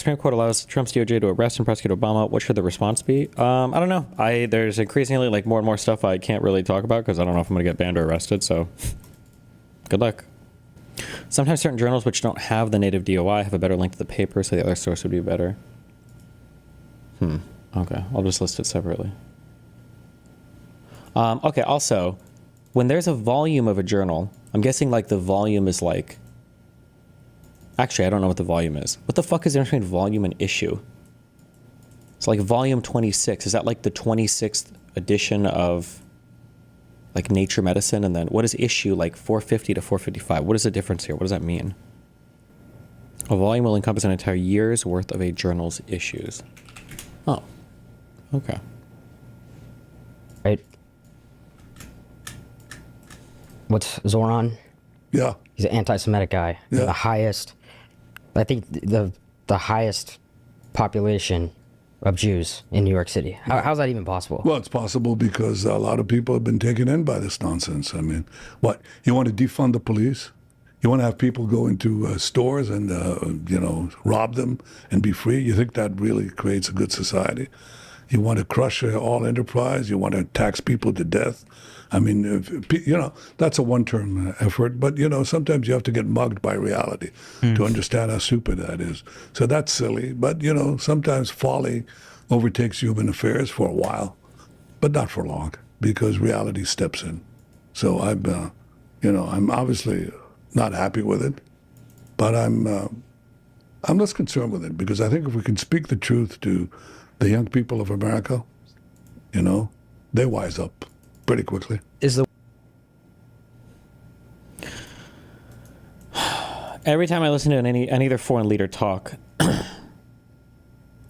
Supreme Court allows Trump's DOJ to arrest and prosecute Obama. What should the response be? I don't know. There's increasingly like more and more stuff I can't really talk about because I don't know if I'm going to get banned or arrested. So good luck. Sometimes certain journals which don't have the native DOI have a better link to the paper, so the other source would be better. Okay, I'll just list it separately. Okay, also, when there's a volume of a journal, I'm guessing like the volume is like... Actually, I don't know what the volume is. What the fuck is the difference between volume and issue? It's like volume 26. Is that like the 26th edition of like Nature Medicine? And then what is issue, like 450 to 455? What is the difference here? What does that mean? A volume will encompass an entire year's worth of a journal's issues. Oh, okay. Right. What's Zoran? Yeah. He's an anti-Semitic guy. Yeah. The highest, I think the highest population of Jews in New York City. How's that even possible? Well, it's possible because a lot of people have been taken in by this nonsense. I mean, what? You want to defund the police? You want to have people go into stores and, rob them and be free? You think that really creates a good society? You want to crush all enterprise? You want to tax people to death? I mean, that's a one-term effort. But, sometimes you have to get mugged by reality to understand how stupid that is. So that's silly. But, sometimes folly overtakes human affairs for a while, but not for long, because reality steps in. So I'm obviously not happy with it, but I'm less concerned with it, because I think if we can speak the truth to the young people of America, they wise up pretty quickly. Every time I listen to any other foreign leader talk,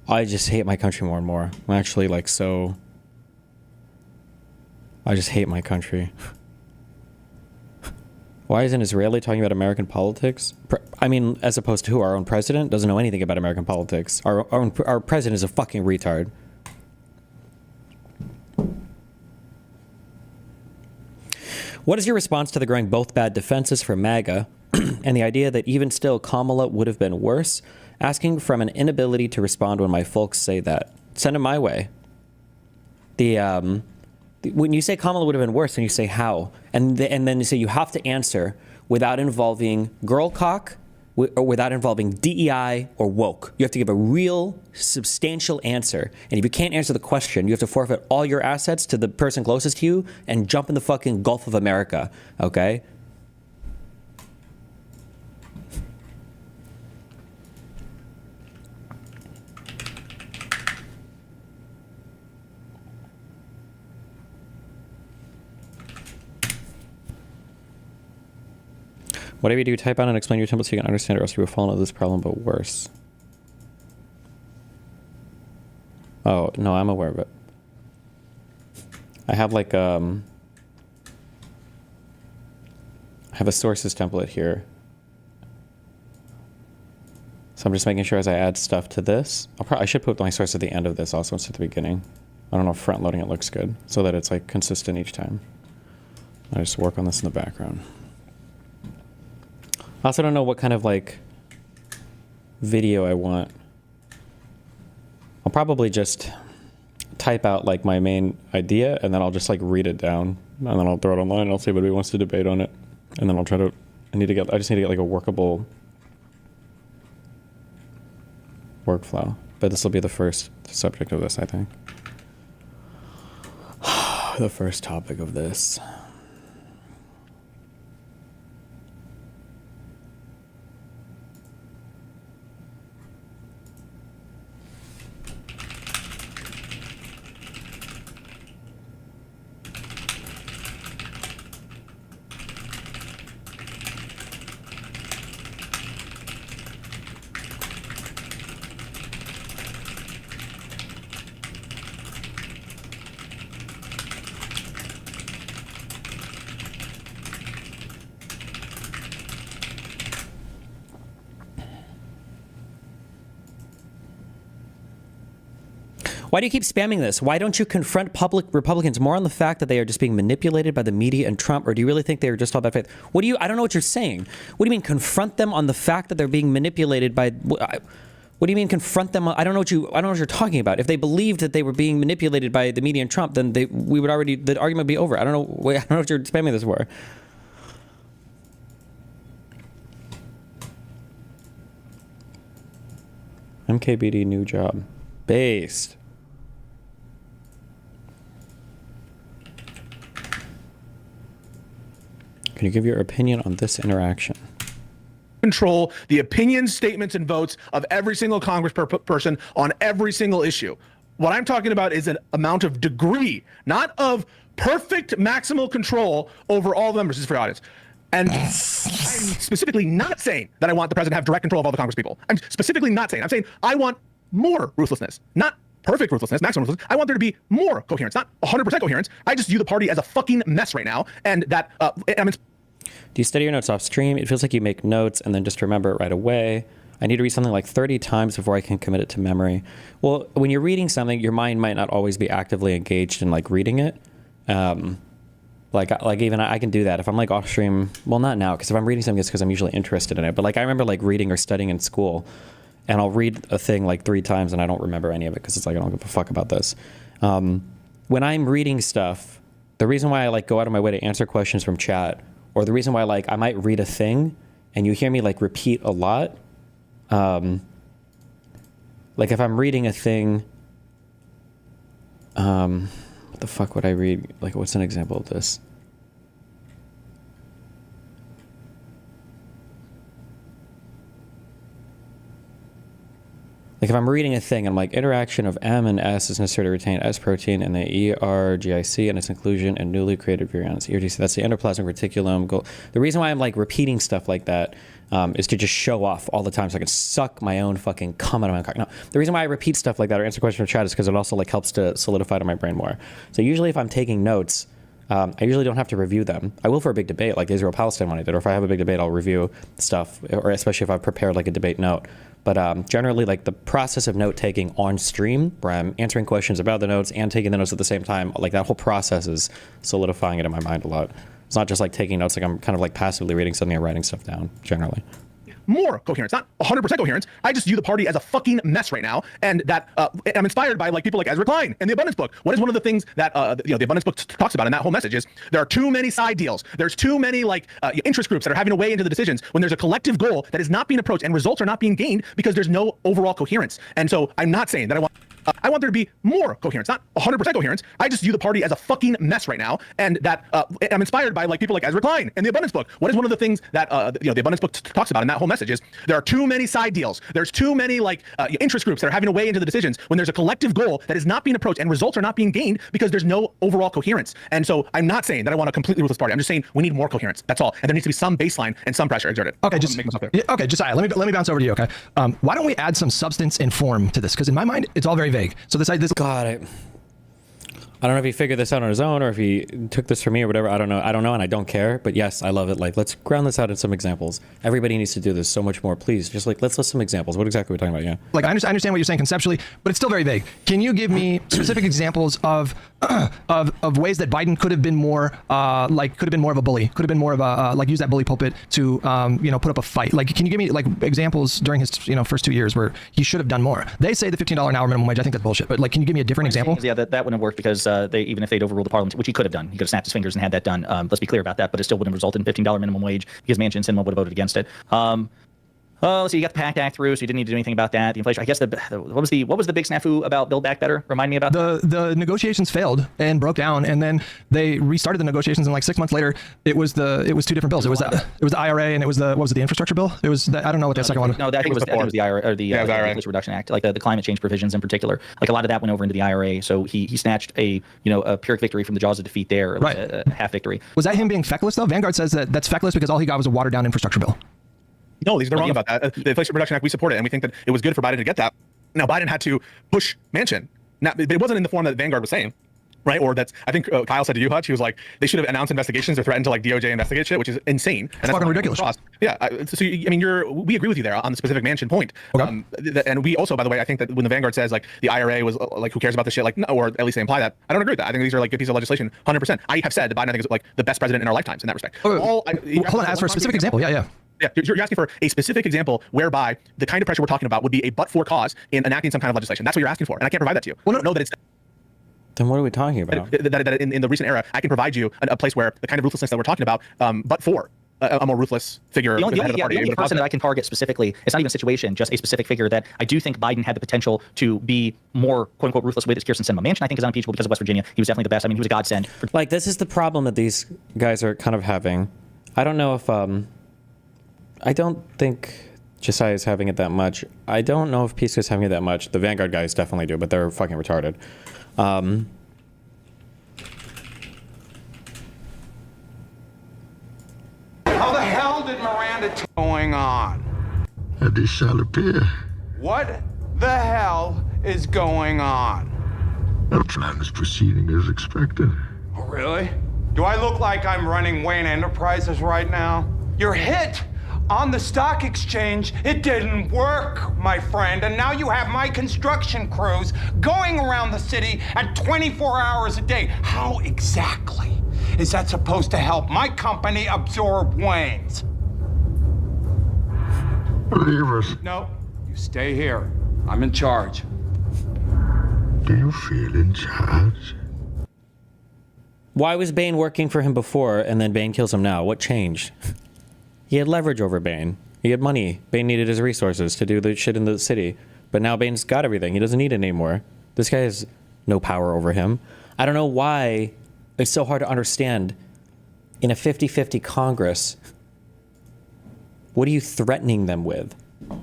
I just hate my country more and more. I'm actually like I just hate my country. Why isn't Israeli talking about American politics? I mean, as opposed to who? Our own president doesn't know anything about American politics. Our president is a fucking retard. What is your response to the growing both bad defenses for MAGA and the idea that even still Kamala would have been worse? Asking from an inability to respond when my folks say that. Send them my way. When you say Kamala would have been worse, then you say how, and then you say you have to answer without involving girl cock, or without involving DEI or woke. You have to give a real, substantial answer. And if you can't answer the question, you have to forfeit all your assets to the person closest to you and jump in the fucking Gulf of America. Okay? Whatever you do, type out and explain your template so you can understand it, or else you will fall into this problem, but worse. Oh, no, I'm aware of it. I have like, I have a sources template here. So I'm just making sure as I add stuff to this, I should put my source at the end of this also instead of the beginning. I don't know if front loading it looks good, so that it's like consistent each time. I just work on this in the background. I also don't know what kind of like video I want. I'll probably just type out like my main idea and then I'll just like read it down and then I'll throw it online and I'll see if anybody wants to debate on it. And then I'll try to, I just need to get like a workable workflow. But this will be the first subject of this, I think. The first topic of this. Why do you keep spamming this? Why don't you confront public Republicans more on the fact that they are just being manipulated by the media and Trump, or do you really think they're just all bad faith? I don't know what you're saying. What do you mean confront them on the fact that they're being manipulated by, What do you mean confront them? I don't know what you're talking about. If they believed that they were being manipulated by the media and Trump, then the argument would be over. I don't know what you're spamming this for. MKBD new job. Based. Can you give your opinion on this interaction? Control the opinions, statements, and votes of every single person on every single issue. What I'm talking about is an amount of degree, not of perfect maximal control over all the members. This is for the audience. And I'm specifically not saying that I want the president to have direct control of all the Congress people. I'm specifically not saying. I'm saying I want more ruthlessness, not perfect ruthlessness, maximum ruthlessness. I want there to be more coherence, not 100% coherence. I just view the party as a fucking mess right now, and that Do you study your notes off stream? It feels like you make notes and then just remember it right away. I need to read something like 30 times before I can commit it to memory. Well, when you're reading something, your mind might not always be actively engaged in like reading it. Like even I can do that if I'm like off stream. Well, not now, because if I'm reading something, it's because I'm usually interested in it. But like I remember like reading or studying in school, and I'll read a thing like 3 times and I don't remember any of it because it's like I don't give a fuck about this. When I'm reading stuff, the reason why I like go out of my way to answer questions from chat, or the reason why like I might read a thing and you hear me like repeat a lot, like if I'm reading a thing, what the fuck would I read? Like what's an example of this? Like if I'm reading a thing, I'm like, interaction of M and S is necessary to retain S protein and the ERGIC and its inclusion and newly created virions. ERGC, that's the endoplasmic reticulum. The reason why I'm like repeating stuff like that is to just show off all the time so I can suck my own fucking cum out of my cock. No, the reason why I repeat stuff like that or answer questions from chat is because it also like helps to solidify to my brain more. So usually if I'm taking notes, I usually don't have to review them. I will for a big debate like the Israel-Palestine one I did, or if I have a big debate, I'll review stuff, or especially if I've prepared like a debate note. But generally, like the process of note taking on stream, where I'm answering questions about the notes and taking the notes at the same time, like that whole process is solidifying it in my mind a lot. It's not just like taking notes, like I'm kind of like passively reading something and writing stuff down, generally. More coherence, not 100% coherence. I just view the party as a fucking mess right now, and that I'm inspired by like people like Ezra Klein and the Abundance Book. What is one of the things that the Abundance Book talks about in that whole message is there are too many side deals. There's too many like interest groups that are having a way into the decisions when there's a collective goal that is not being approached and results are not being gained because there's no overall coherence. And so I'm not saying that I want there to be more coherence, not 100% coherence. I just view the party as a fucking mess right now, and that I'm inspired by like people like Ezra Klein and the Abundance Book. What is one of the things that the Abundance Book talks about in that whole message is there are too many side deals. There's too many like interest groups that are having a way into the decisions when there's a collective goal that is not being approached and results are not being gained because there's no overall coherence. And so I'm not saying that I want a completely ruthless party. I'm just saying we need more coherence. That's all. And there needs to be some baseline and some pressure exerted. Okay, okay, Josiah, let me bounce over to you. Okay, why don't we add some substance and form to this? Because in my mind, it's all very vague. So this God, I don't know if he figured this out on his own or if he took this from me or whatever. I don't know, and I don't care. But yes, I love it. Like, let's ground this out in some examples. Everybody needs to do this so much more. Please, just like let's list some examples. What exactly are we talking about? Yeah. Like I understand what you're saying conceptually, but it's still very vague. Can you give me specific examples of ways that Biden could have been more could have been more of a bully, could have been more of a like use that bully pulpit to put up a fight? Like, can you give me like examples during his first 2 years where he should have done more? They say the $15 an hour minimum wage. I think that's bullshit. But like, can you give me a different example? Yeah, that wouldn't have worked because even if they'd overruled the parliament, which he could have done, he could have snapped his fingers and had that done. Let's be clear about that. But it still wouldn't have resulted in $15 minimum wage because Manchin and Sinema would have voted against it. Oh, so you got the PACT Act through, so you didn't need to do anything about that. The inflation. I guess what was the big snafu about Build Back Better? Remind me about the negotiations failed and broke down, and then they restarted the negotiations. And like 6 months later, it was 2 different bills. It was the IRA and it was the infrastructure bill. It was I don't know what the second one. No, I think it was the IRA or the Inflation Reduction Act, like the climate change provisions in particular. Like a lot of that went over into the IRA. So he snatched a Pyrrhic victory from the jaws of defeat there, like a half victory. Was that him being feckless though? Vanguard says that's feckless because all he got was a watered down infrastructure bill. No, they're wrong about that. The Inflation Reduction Act, we support it, and we think that it was good for Biden to get that. Now, Biden had to push Manchin. Now, it wasn't in the form that Vanguard was saying, right? Or that's, I think Kyle said to you, Hutch, he was like, they should have announced investigations or threatened to like DOJ investigate shit, which is insane. And that's fucking ridiculous. Yeah. So, we agree with you there on the specific Manchin point. Okay. And we also, by the way, I think that when the Vanguard says like the IRA was like, who cares about this shit? Like, no, or at least they imply that. I don't agree with that. I think these are like good pieces of legislation, 100%. I have said that Biden, I think, is like the best president in our lifetimes in that respect. Hold on, as for a specific example. Yeah. Yeah, you're asking for a specific example whereby the kind of pressure we're talking about would be a but-for cause in enacting some kind of legislation. That's what you're asking for, and I can't provide that to you. Well, I don't know that it's Then what are we talking about? that in the recent era, I can provide you a place where the kind of ruthlessness that we're talking about, but for a more ruthless figure. The with the head only, of the party, the only would have person caused that I can target specifically, it's not even a situation, just a specific figure that I do think Biden had the potential to be more quote unquote ruthless with is Kirsten Sinema. Manchin, I think, is unimpeachable because of West Virginia. He was definitely the best. I mean, he was a godsend. Like, this is the problem that these guys are kind of having. I don't know if I don't think Josiah is having it that much. I don't know if Piska is having it that much. The Vanguard guys definitely do, but they're fucking retarded. How the hell did Miranda going on? This shall appear. What the hell is going on? The plan is proceeding as expected. Oh, really? Do I look like I'm running Wayne Enterprises right now? Your hit on the stock exchange, it didn't work, my friend. And now you have my construction crews going around the city at 24 hours a day. How exactly is that supposed to help my company absorb Wayne's? Leave us. No, you stay here. I'm in charge. Do you feel in charge? Why was Bane working for him before and then Bane kills him now? What changed? He had leverage over Bane. He had money. Bane needed his resources to do the shit in the city. But now Bane's got everything. He doesn't need it anymore. This guy has no power over him. I don't know why it's so hard to understand. In a 50-50 Congress, what are you threatening them with?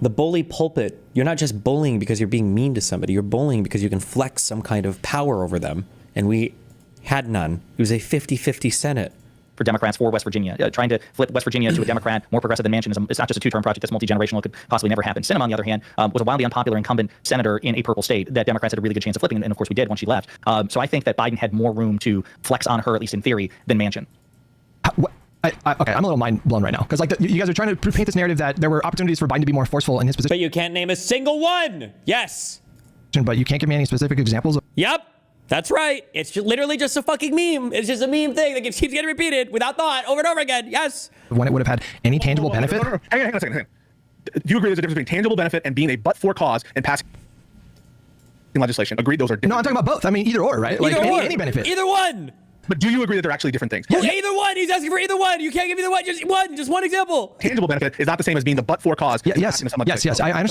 The bully pulpit, you're not just bullying because you're being mean to somebody. You're bullying because you can flex some kind of power over them. And we had none. It was a 50-50 Senate. For Democrats for West Virginia, trying to flip West Virginia to a Democrat, more progressive than Manchin, it's not just a two-term project that's multi-generational. It could possibly never happen. Sinema, on the other hand, was a wildly unpopular incumbent senator in a purple state that Democrats had a really good chance of flipping, and of course we did once she left. So I think that Biden had more room to flex on her, at least in theory, than Manchin. Okay, I'm a little mind blown right now because like you guys are trying to paint this narrative that there were opportunities for Biden to be more forceful in his position, But you can't name a single one. Yes. but you can't give me any specific examples of Yep. That's right. It's literally just a fucking meme. It's just a meme thing that keeps getting repeated without thought over and over again. Yes. when it would have had any tangible benefit. No. Hang on a second. Do you agree there's a difference between tangible benefit and being a but-for cause and passing legislation? Agreed, those are different. No, I'm talking about both. I mean, either or, right? Like Either or. any benefit. Either one. But do you agree that they're actually different things? Yeah, either one. He's asking for either one. You can't give either one. Just one example. Tangible benefit is not the same as being the but-for cause. Yes. I understand what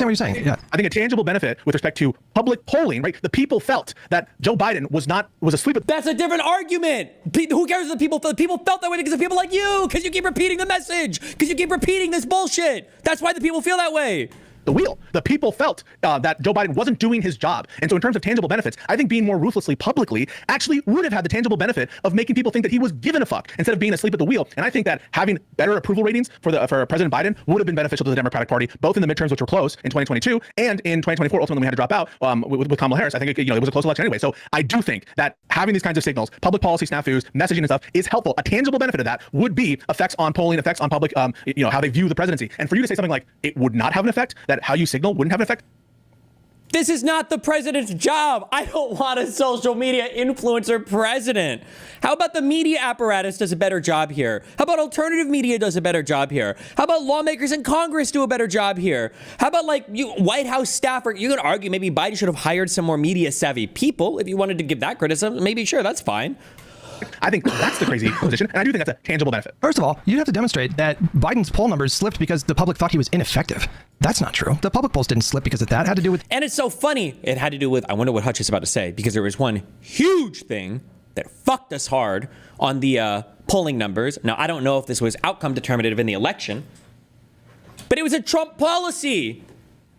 you're saying. Yeah. I think a tangible benefit with respect to public polling, right? The people felt that Joe Biden was asleep at. That's a different argument. Who cares if the people felt? The people felt that way because of people like you. Because you keep repeating the message. Because you keep repeating this bullshit. That's why the people feel that way. The wheel. The people felt that Joe Biden wasn't doing his job. And so in terms of tangible benefits, I think being more ruthlessly publicly actually would have had the tangible benefit of making people think that he was giving a fuck instead of being asleep at the wheel. And I think that having better approval ratings for President Biden would have been beneficial to the Democratic Party, both in the midterms, which were close in 2022, and in 2024, ultimately we had to drop out with Kamala Harris. I think it was a close election anyway. So I do think that having these kinds of signals, public policy snafus, messaging and stuff is helpful. A tangible benefit of that would be effects on polling, effects on public, how they view the presidency. And for you to say something like it would not have an effect, that how you signal wouldn't have an effect. This is not the president's job. I don't want a social media influencer president. How about the media apparatus does a better job here? How about alternative media does a better job here? How about lawmakers in Congress do a better job here? How about like you White House staffer? You can argue maybe Biden should have hired some more media savvy people. If you wanted to give that criticism, maybe sure, that's fine. I think that's the crazy position, and I do think that's a tangible benefit. First of all, you'd have to demonstrate that Biden's poll numbers slipped because the public thought he was ineffective. That's not true. The public polls didn't slip because of that. It had to do with... And it's so funny. It had to do with, I wonder what Hutch is about to say, because there was one huge thing that fucked us hard on the polling numbers. Now, I don't know if this was outcome determinative in the election, but it was a Trump policy.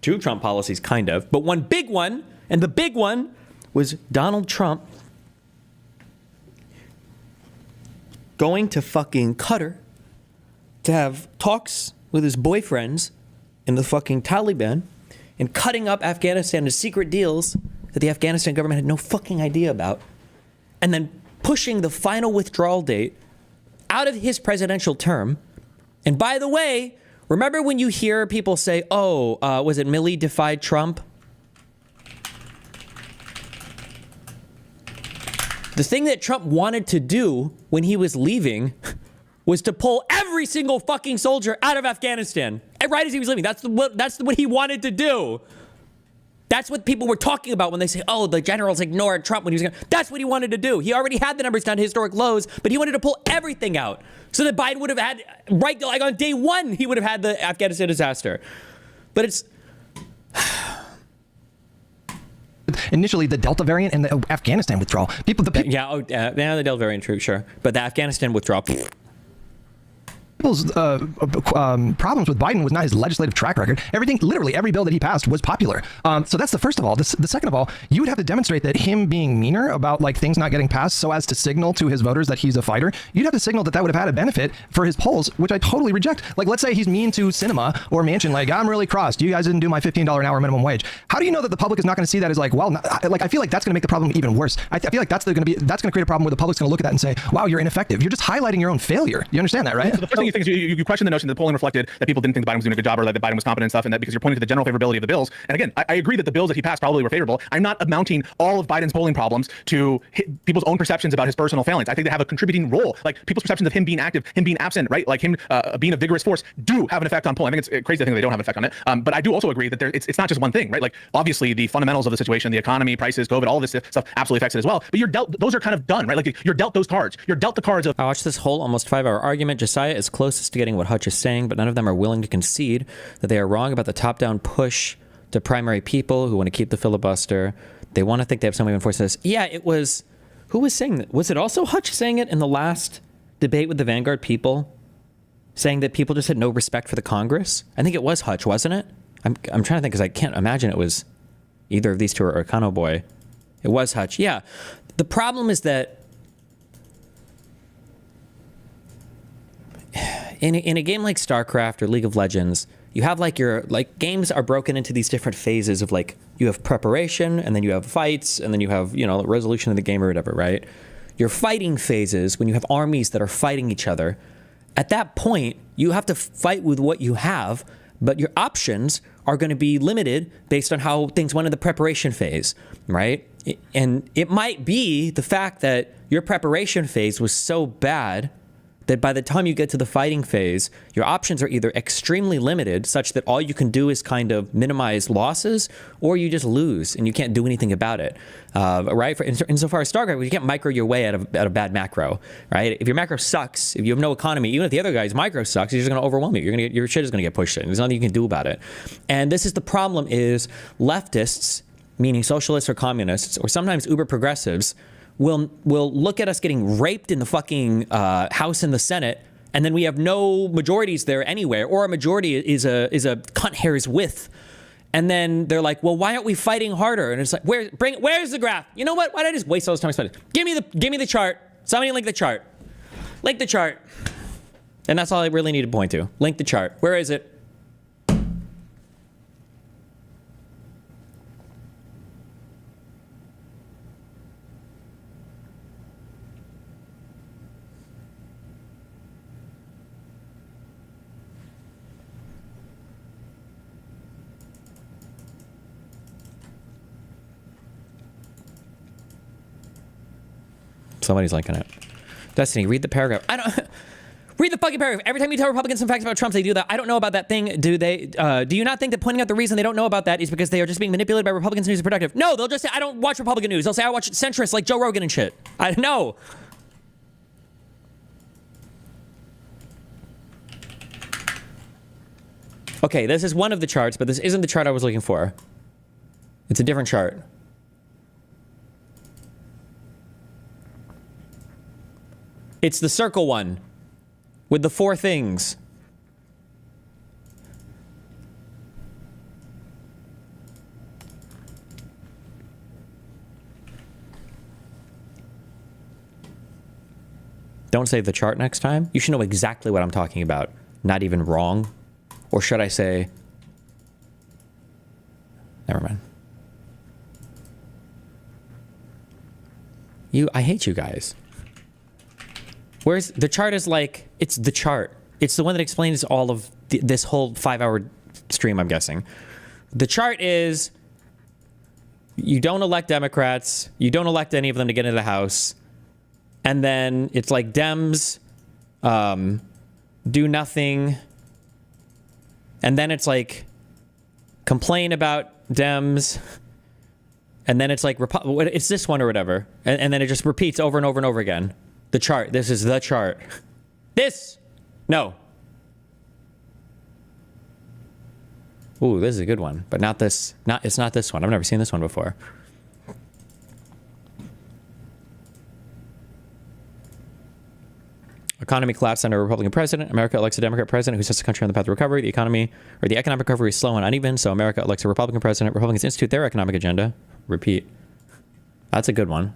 Two Trump policies, kind of, but one big one, and the big one was Donald Trump going to fucking Qatar to have talks with his boyfriends in the fucking Taliban and cutting up Afghanistan to secret deals that the Afghanistan government had no fucking idea about, and then pushing the final withdrawal date out of his presidential term. And by the way, remember when you hear people say, was it Milley defied Trump? The thing that Trump wanted to do when he was leaving was to pull every every single fucking soldier out of Afghanistan. And right as he was leaving, that's what he wanted to do. That's what people were talking about when they say, oh, the generals ignored Trump when he was going. That's what he wanted to do. He already had the numbers down to historic lows, but he wanted to pull everything out so that Biden would have had, right, like on day one, he would have had the Afghanistan disaster. But it's... Initially, the Delta variant and the Afghanistan withdrawal. The the Delta variant, true, sure. But the Afghanistan withdrawal... People's problems with Biden was not his legislative track record. Everything, literally every bill that he passed was popular. So that's the first of all. The second of all, you would have to demonstrate that him being meaner about like things not getting passed so as to signal to his voters that he's a fighter. You'd have to signal that would have had a benefit for his polls, which I totally reject. Like, let's say he's mean to Sinema or Manchin, like, I'm really crossed. You guys didn't do my $15 an hour minimum wage. How do you know that the public is not going to see that as like, well, like, I feel like that's going to make the problem even worse. I feel like that's going to create a problem where the public's going to look at that and say, wow, you're ineffective. You're just highlighting your own failure. You understand that, right? So the first thing you think is you question the notion that the polling reflected that people didn't think Biden was doing a good job or that Biden was competent and stuff, and that because you're pointing to the general favorability of the bills. And again, I agree that the bills that he passed probably were favorable. I'm not amounting all of Biden's polling problems to people's own perceptions about his personal failings. I think they have a contributing role. Like people's perceptions of him being active, him being absent, right? Like him being a vigorous force do have an effect on polling. I think it's crazy to think they don't have an effect on it. But I do also agree that it's not just one thing, right? Like obviously the fundamentals of the situation, the economy, prices, COVID, all of this stuff absolutely affects it as well. But you're dealt; those are kind of done, right? Like you're dealt those cards. You're dealt the cards of. I watched this whole almost 5-hour argument. Josiah is closest to getting what Hutch is saying, but none of them are willing to concede that they are wrong about the top-down push to primary people who want to keep the filibuster. They want to think they have some way of enforcing this. Yeah, it was... Who was saying that? Was it also Hutch saying it in the last debate with the Vanguard people? Saying that people just had no respect for the Congress? I think it was Hutch, wasn't it? I'm trying to think because I can't imagine it was either of these two or Econo Boy. It was Hutch. Yeah. The problem is that in a game like StarCraft or League of Legends, you have games are broken into these different phases of like, you have preparation and then you have fights and then you have, resolution of the game or whatever, right? Your fighting phases, when you have armies that are fighting each other, at that point, you have to fight with what you have, but your options are going to be limited based on how things went in the preparation phase, right? And it might be the fact that your preparation phase was so bad that by the time you get to the fighting phase, your options are either extremely limited, such that all you can do is kind of minimize losses, or you just lose and you can't do anything about it, right? Insofar as StarCraft, you can't micro your way out of bad macro, right? If your macro sucks, if you have no economy, even if the other guy's micro sucks, he's just going to overwhelm you. Your shit is going to get pushed in. There's nothing you can do about it. And this is the problem: is leftists, meaning socialists or communists, or sometimes uber progressives, will look at us getting raped in the fucking House and the Senate, and then we have no majorities there anywhere, or a majority is a cunt hair's width, and then they're like, well, why aren't we fighting harder? And it's like, where's the graph? You know what? Why did I just waste all this time spending? Give me the chart. Somebody link the chart. Link the chart. And that's all I really need to point to. Link the chart. Where is it? Somebody's liking it. Destiny, read the paragraph. I don't... Read the fucking paragraph. Every time you tell Republicans some facts about Trump, they do that. I don't know about that thing. Do they? Do you not think that pointing out the reason they don't know about that is because they are just being manipulated by Republicans' news is productive? No, they'll just say, I don't watch Republican news. They'll say, I watch centrists like Joe Rogan and shit. I know. Okay, this is one of the charts, but this isn't the chart I was looking for. It's a different chart. It's the circle one with the 4 things. Don't say the chart next time. You should know exactly what I'm talking about. Not even wrong. Or should I say... Never mind. I hate you guys. Where's the chart is like, it's the chart. It's the one that explains all of this whole 5-hour stream, I'm guessing. The chart is, you don't elect Democrats. You don't elect any of them to get into the House. And then it's like Dems, do nothing. And then it's like complain about Dems. And then it's like, it's this one or whatever. And then it just repeats over and over and over again. The chart. This is the chart. No. Ooh, this is a good one. But not this. It's not this one. I've never seen this one before. Economy collapsed under a Republican president. America elects a Democrat president who sets the country on the path of recovery. The economy, or the economic recovery, is slow and uneven, so America elects a Republican president. Republicans institute their economic agenda. Repeat. That's a good one.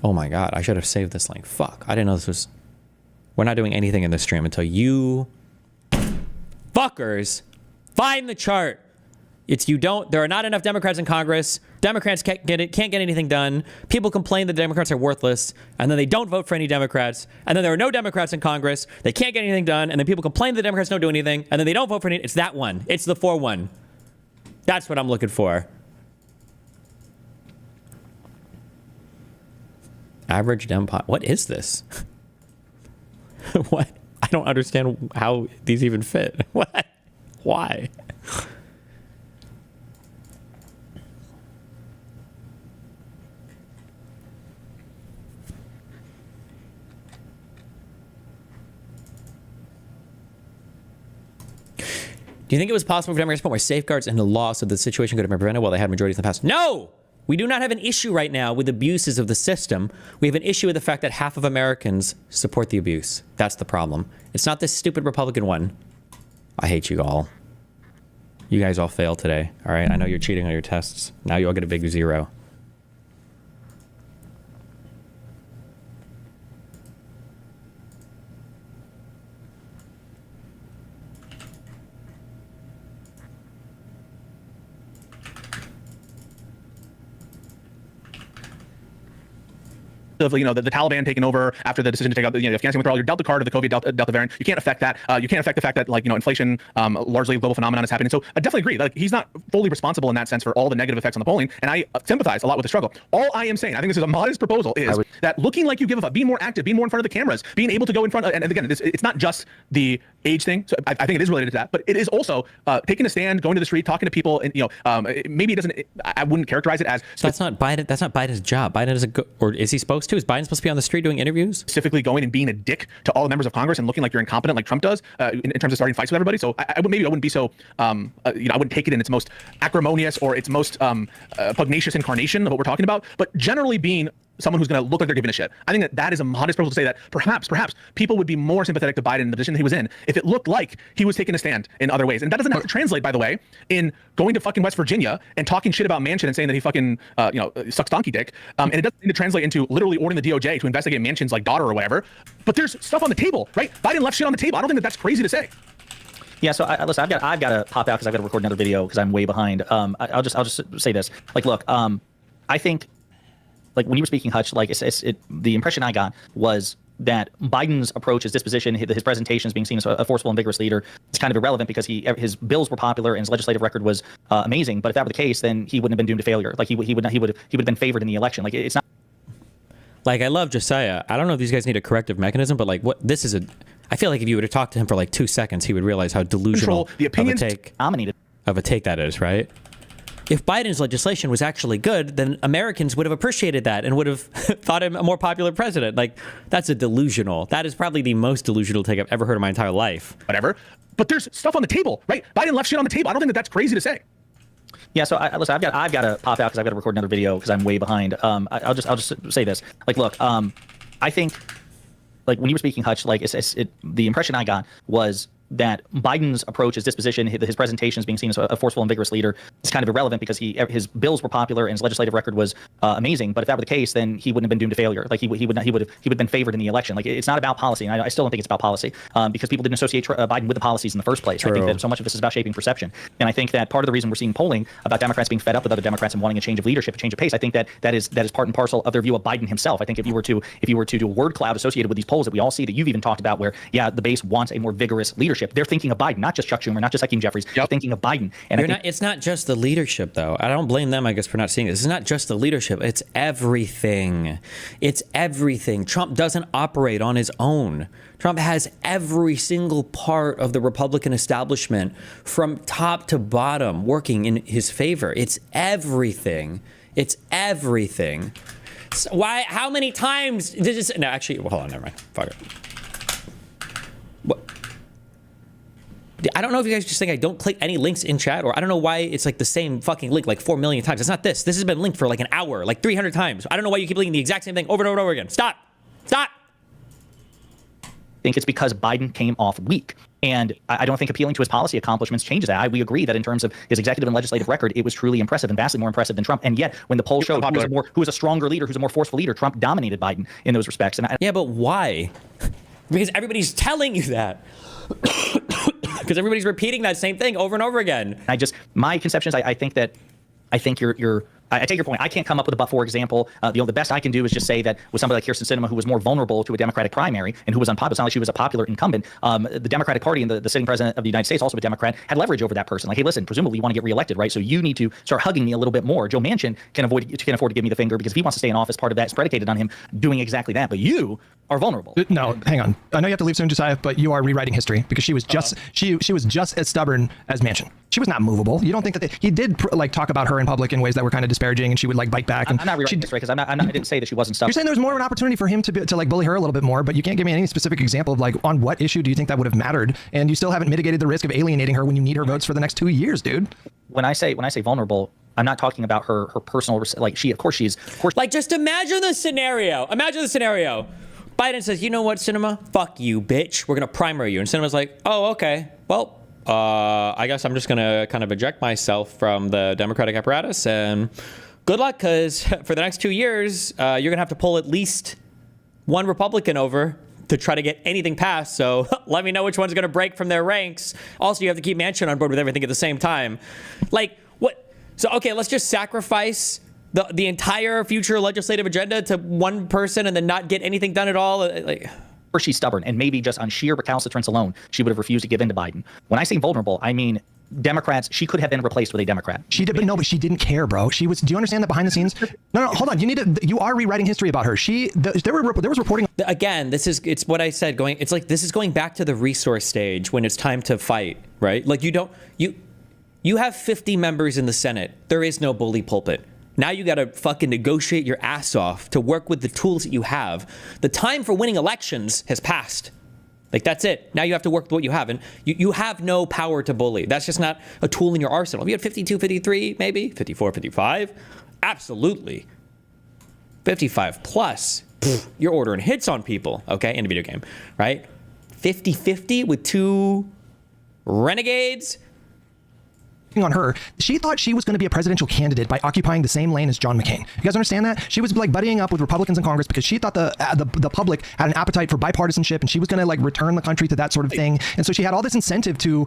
Oh my God, I should have saved this link. Fuck, I didn't know this was... We're not doing anything in this stream until you fuckers find the chart. There are not enough Democrats in Congress. Democrats can't get anything done. People complain that Democrats are worthless, and then they don't vote for any Democrats. And then there are no Democrats in Congress. They can't get anything done, and then people complain that Democrats don't do anything, and then they don't vote for any. It's that one. It's the 4-1. That's what I'm looking for. Average Dem pot. What is this? What? I don't understand how these even fit. What? Why? Do you think it was possible for Democrats to put more safeguards in the law so the situation could have been prevented while they had majorities in the past? No! We do not have an issue right now with abuses of the system. We have an issue with the fact that half of Americans support the abuse. That's the problem. It's not this stupid Republican one. I hate you all. You guys all failed today, all right? I know you're cheating on your tests. Now you all get a big 0. Of, the Taliban taking over after the decision to take out the Afghanistan withdrawal, your Delta card or the COVID Delta variant, you can't affect that. You can't affect the fact that inflation, largely a global phenomenon, is happening. So I definitely agree. Like, he's not fully responsible in that sense for all the negative effects on the polling, and I sympathize a lot with the struggle. All I am saying, I think this is a modest proposal, is that looking like you give a fuck, being more active, being more in front of the camas, being able to go in front, and again, it's not just the age thing. So I think it is related to that, but it is also taking a stand, going to the street, talking to people, and maybe it doesn't. I wouldn't characterize it as. So that's not Biden. That's not Biden's job. Biden is or is he supposed to? Is Biden supposed to be on the street doing interviews? Specifically going and being a dick to all the members of Congress and looking like you're incompetent like Trump does in terms of starting fights with everybody. So I wouldn't be so, I wouldn't take it in its most acrimonious or its most pugnacious incarnation of what we're talking about, but generally being someone who's going to look like they're giving a shit. I think that is a modest proposal to say that perhaps people would be more sympathetic to Biden in the position that he was in if it looked like he was taking a stand in other ways. And that doesn't have to translate, by the way, in going to fucking West Virginia and talking shit about Manchin and saying that he fucking, sucks donkey dick. And it doesn't need to translate into literally ordering the DOJ to investigate Manchin's daughter or whatever. But there's stuff on the table, right? Biden left shit on the table. I don't think that's crazy to say. Yeah, so listen, I've got to pop out because I've got to record another video because I'm way behind. I'll just say this. Look, I think, when you were speaking, Hutch, the impression I got was that Biden's approach, his disposition, his presentation as being seen as a forceful and vigorous leader, is kind of irrelevant because his bills were popular and his legislative record was amazing. But if that were the case, then he wouldn't have been doomed to failure. He would have been favored in the election. It's not. I love Josiah. I don't know if these guys need a corrective mechanism, but I feel like if you were to talk to him for 2 seconds, he would realize how delusional the opinions of a take that is, right? If Biden's legislation was actually good, then Americans would have appreciated that and would have thought him a more popular president. That is probably the most delusional take I've ever heard in my entire life. Whatever. But there's stuff on the table, right? Biden left shit on the table. I don't think that's crazy to say. Yeah, so listen, I've got to pop out because I've got to record another video because I'm way behind. I'll just say this. Look, I think, when you were speaking, Hutch, the impression I got was that Biden's approach, his disposition, his presentation as being seen as a forceful and vigorous leader is kind of irrelevant because his bills were popular and his legislative record was amazing. But if that were the case, then he wouldn't have been doomed to failure. He would have been favored in the election. It's not about policy, and I still don't think it's about policy because people didn't associate Biden with the policies in the first place. True. I think that so much of this is about shaping perception, and I think that part of the reason we're seeing polling about Democrats being fed up with other Democrats and wanting a change of leadership, a change of pace, I think that is part and parcel of their view of Biden himself. I think if you were to do a word cloud associated with these polls that we all see that you've even talked about, where the base wants a more vigorous leadership. leadership. They're thinking of Biden, not just Chuck Schumer, not just Hakeem Jeffries. They're thinking of Biden. And It's not just the leadership, though. I don't blame them, I guess, for not seeing this. It's not just the leadership. It's everything. It's everything. Trump doesn't operate on his own. Trump has every single part of the Republican establishment from top to bottom working in his favor. It's everything. It's everything. So why? How many times did this? No, actually, well, hold on, never mind. Fuck it. What? I don't know if you guys just think I don't click any links in chat, or I don't know why it's like the same fucking link like 4 million times. It's not this. This has been linked for like an hour, like 300 times. I don't know why you keep linking the exact same thing over and over and over again. Stop. Stop. I think it's because Biden came off weak. And I don't think appealing to his policy accomplishments changes that. We agree that in terms of his executive and legislative record, it was truly impressive and vastly more impressive than Trump. And yet, when the poll showed who was a stronger leader, who's a more forceful leader, Trump dominated Biden in those respects. And yeah, but why? Because everybody's telling you that. Because everybody's repeating that same thing over and over again. My conception is I think I take your point. I can't come up with a but-for example. The best I can do is just say that with somebody like Kyrsten Sinema, who was more vulnerable to a Democratic primary and who was unpopular, it's not like she was a popular incumbent. The Democratic Party and the sitting president of the United States, also a Democrat, had leverage over that person. Like, hey, listen, presumably you want to get reelected, right? So you need to start hugging me a little bit more. Joe Manchin can afford to give me the finger because if he wants to stay in office, part of that is predicated on him doing exactly that. But you are vulnerable. No, hang on. I know you have to leave soon, Josiah, but you are rewriting history because she was just she was just as stubborn as Manchin. She was not movable. You don't think that he did talk about her in public in ways that were kind of disparaging, and she would bite back. And I'm not rewriting history because I didn't say that she wasn't stubborn. You're saying there was more of an opportunity for him to bully her a little bit more, but you can't give me any specific example of on what issue do you think that would have mattered, and you still haven't mitigated the risk of alienating her when you need her votes for the next 2 years, dude. When I say vulnerable, I'm not talking about her personal Just imagine the scenario. Biden says, you know what, Sinema? Fuck you, bitch. We're going to primary you. And Sinema's like, oh, okay. Well, I guess I'm just going to kind of eject myself from the Democratic apparatus. And good luck, because for the next 2 years, you're going to have to pull at least one Republican over to try to get anything passed. So let me know which one's going to break from their ranks. Also, you have to keep Manchin on board with everything at the same time. What? So, okay, let's just sacrifice the entire future legislative agenda to one person and then not get anything done at all. Or she's stubborn, and maybe just on sheer recalcitrance alone, she would have refused to give in to Biden. When I say vulnerable, I mean Democrats. She could have been replaced with a Democrat. She did, but she didn't care, bro. She was. Do you understand that behind the scenes? No, hold on. You are rewriting history about her. There was reporting. Again, it's what I said. This is going back to the resource stage when it's time to fight, right? You have 50 members in the Senate. There is no bully pulpit. Now you got to fucking negotiate your ass off to work with the tools that you have. The time for winning elections has passed. That's it. Now you have to work with what you have. And you have no power to bully. That's just not a tool in your arsenal. If you had 52, 53, maybe, 54, 55, absolutely. 55 plus, you're ordering hits on people, okay, in a video game, right? 50-50 with two renegades. On her, she thought she was going to be a presidential candidate by occupying the same lane as John McCain. You guys understand that? She was buddying up with Republicans in Congress because she thought the public had an appetite for bipartisanship, and she was going to return the country to that sort of thing. And so she had all this incentive to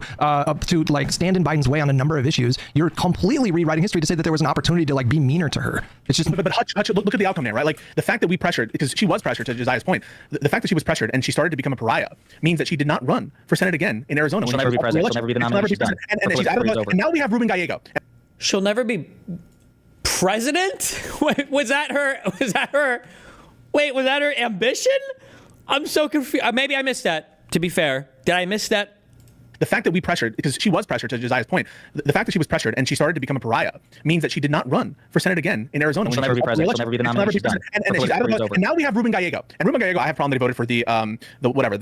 stand in Biden's way on a number of issues. You're completely rewriting history to say that there was an opportunity to be meaner to her. It's just. But Hutch, look at the outcome there, right? The fact that we pressured, because she was pressured, to Josiah's point, the fact that she was pressured and she started to become a pariah means that she did not run for Senate again in Arizona. She'll never be president. She'll never be the nominee. She's done. And she's out of the. And now we have Ruben Gallego. She'll never be president? Wait, was that her? Wait, was that her ambition? I'm so confused. Maybe I missed that, to be fair. Did I miss that? The fact that we pressured, because she was pressured, to Josiah's point, the fact that she was pressured and she started to become a pariah means that she did not run for Senate again in Arizona. She'll never be president. She'll never be the nominee. She's done. And she's out of the. And now we have Ruben Gallego. And Ruben Gallego, I have a problem that he voted for the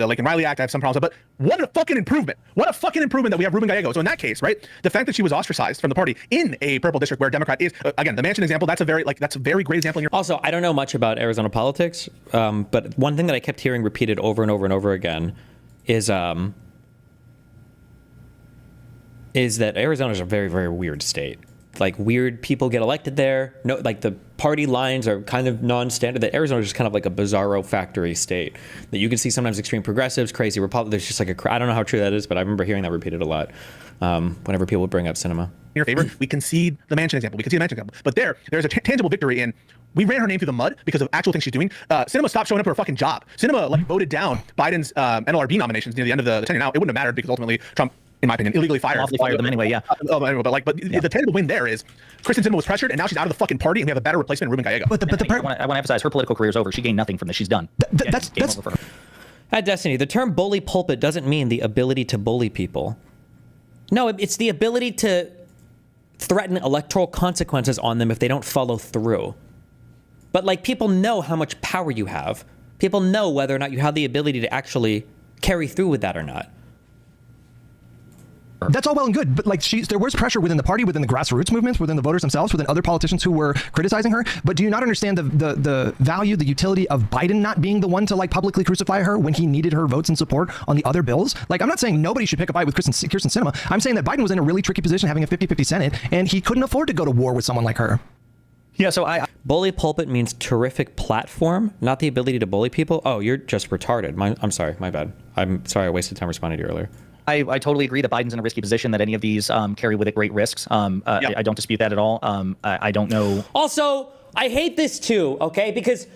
Lincoln Riley Act. I have some problems with, but what a fucking improvement! What a fucking improvement that we have Ruben Gallego. So in that case, right, the fact that she was ostracized from the party in a purple district where a Democrat is, again, the Manchin example, that's a very great example. Also, I don't know much about Arizona politics, but one thing that I kept hearing repeated over and over and over again is that Arizona is a very, very weird state. like weird people get elected there. No, like the party lines are kind of non-standard. That Arizona is just kind of like a bizarro factory state that you can see sometimes extreme progressives, crazy Republicans. There's just like I don't know how true that is, but I remember hearing that repeated a lot whenever people bring up Sinema. In your favor, we concede the Manchin example. We concede the Manchin example. But there's a tangible victory in. We ran her name through the mud because of actual things she's doing. Sinema stopped showing up to her fucking job. Sinema like voted down Biden's NLRB nominations near the end of the tenure. Now it wouldn't have mattered because ultimately Trump, in my opinion, illegally fired. Lawfully fired them anyway, yeah. But the tangible win there is Kristen Sinema was pressured, and now she's out of the fucking party, and we have a better replacement in Ruben Gallego. But I want to emphasize her political career is over. She gained nothing from this. She's done. That's Game over for her. At Destiny, the term bully pulpit doesn't mean the ability to bully people. No, it's the ability to threaten electoral consequences on them if they don't follow through. But like people know how much power you have. People know whether or not you have the ability to actually carry through with that or not. That's all well and good, but like there was pressure within the party, within the grassroots movements, within the voters themselves, within other politicians who were criticizing her. But do you not understand the value, the utility of Biden not being the one to like publicly crucify her when he needed her votes and support on the other bills? Like, I'm not saying nobody should pick a fight with Kirsten Sinema. I'm saying that Biden was in a really tricky position having a 50-50 Senate, and he couldn't afford to go to war with someone like her. Yeah, so Bully pulpit means terrific platform, not the ability to bully people. Oh, you're just retarded. I'm sorry, my bad. I'm sorry I wasted time responding to you earlier. I totally agree that Biden's in a risky position, that any of these carry with it great risks. I don't dispute that at all. I don't know. Also, I hate this too, okay? Because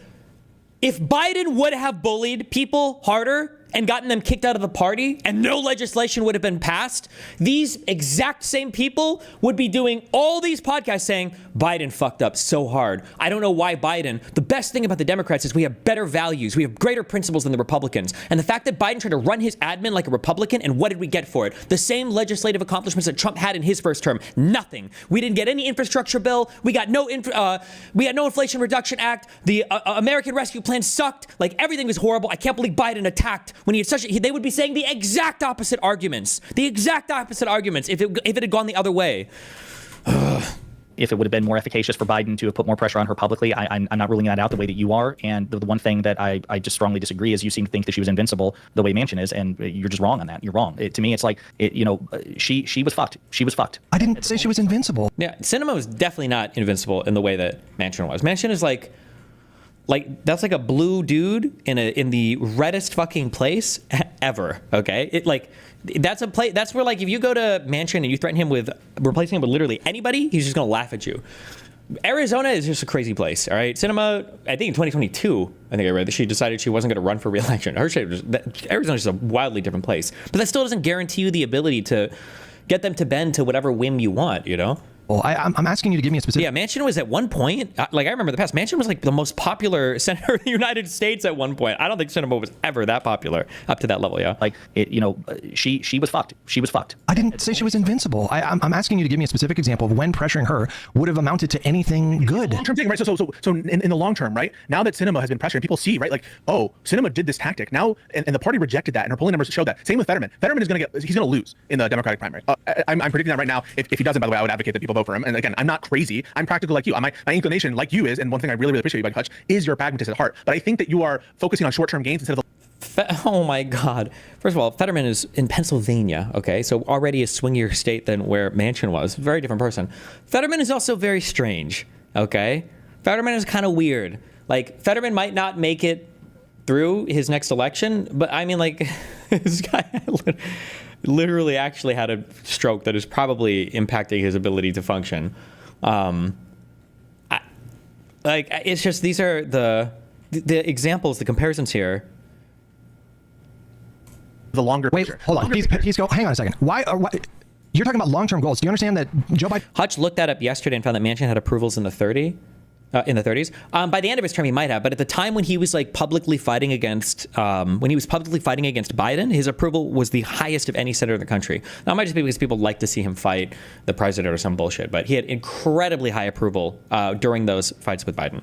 if Biden would have bullied people harder and gotten them kicked out of the party and no legislation would have been passed, these exact same people would be doing all these podcasts saying, Biden fucked up so hard. I don't know why Biden. The best thing about the Democrats is we have better values. We have greater principles than the Republicans. And the fact that Biden tried to run his admin like a Republican, and what did we get for it? The same legislative accomplishments that Trump had in his first term. Nothing. We didn't get any infrastructure bill. We got no Inflation Reduction Act. The American Rescue Plan sucked. Like everything was horrible. I can't believe Biden attacked when he had they would be saying the exact opposite arguments. The exact opposite arguments if it had gone the other way. If it would have been more efficacious for Biden to have put more pressure on her publicly, I'm not ruling that out the way that you are. And the one thing that I just strongly disagree is you seem to think that she was invincible the way Manchin is, and you're just wrong on that. You're wrong. To me, it's like, she was fucked. She was fucked. I didn't say she was invincible. Yeah, Sinema was definitely not invincible in the way that Manchin was. Manchin is like that's like a blue dude in the reddest fucking place ever. Okay, that's a place. That's where like if you go to Manchin and you threaten him with replacing him with literally anybody, he's just gonna laugh at you. Arizona is just a crazy place. All right, Sinema. I think in 2022, I think I read that she decided she wasn't going to run for re-election. Arizona's just a wildly different place, but that still doesn't guarantee you the ability to get them to bend to whatever whim you want. You know. Well, I'm asking you to give me a specific. Yeah, Manchin was at one point, like I remember the past, Manchin was like the most popular senator in the United States at one point. I don't think Sinema was ever that popular up to that level, yeah. Like, she was fucked. She was fucked. I didn't say she was invincible. I'm asking you to give me a specific example of when pressuring her would have amounted to anything good. Long-term thing, right? So in the long term, right? Now that Sinema has been pressured, people see, right? Like, oh, Sinema did this tactic. Now, and the party rejected that, and her polling numbers showed that. Same with Fetterman. Fetterman is he's going to lose in the Democratic primary. I'm predicting that right now. If he doesn't, by the way, I would advocate that people vote for him. And again, I'm not crazy. I'm practical like you. My inclination, like you, is, and one thing I really, really appreciate you, Buddy Hutch, is your pragmatist at heart. But I think that you are focusing on short-term gains instead of oh my God. First of all, Fetterman is in Pennsylvania, okay? So already a swingier state than where Manchin was. Very different person. Fetterman is also very strange, okay? Fetterman is kind of weird. Like, Fetterman might not make it through his next election, but I mean, like, this guy literally actually had a stroke that is probably impacting his ability to function. It's just, these are the examples, the comparisons here. the longer Wait, picture. hold on. Hang on a second. Why you're talking about long-term goals? Do you understand that Joe Biden? Hutch looked that up yesterday and found that Manchin had approvals in the 30s. By the end of his term, he might have, but at the time when he was like publicly fighting against Biden, his approval was the highest of any senator in the country. Now, it might just be because people like to see him fight the president or some bullshit, but he had incredibly high approval during those fights with Biden.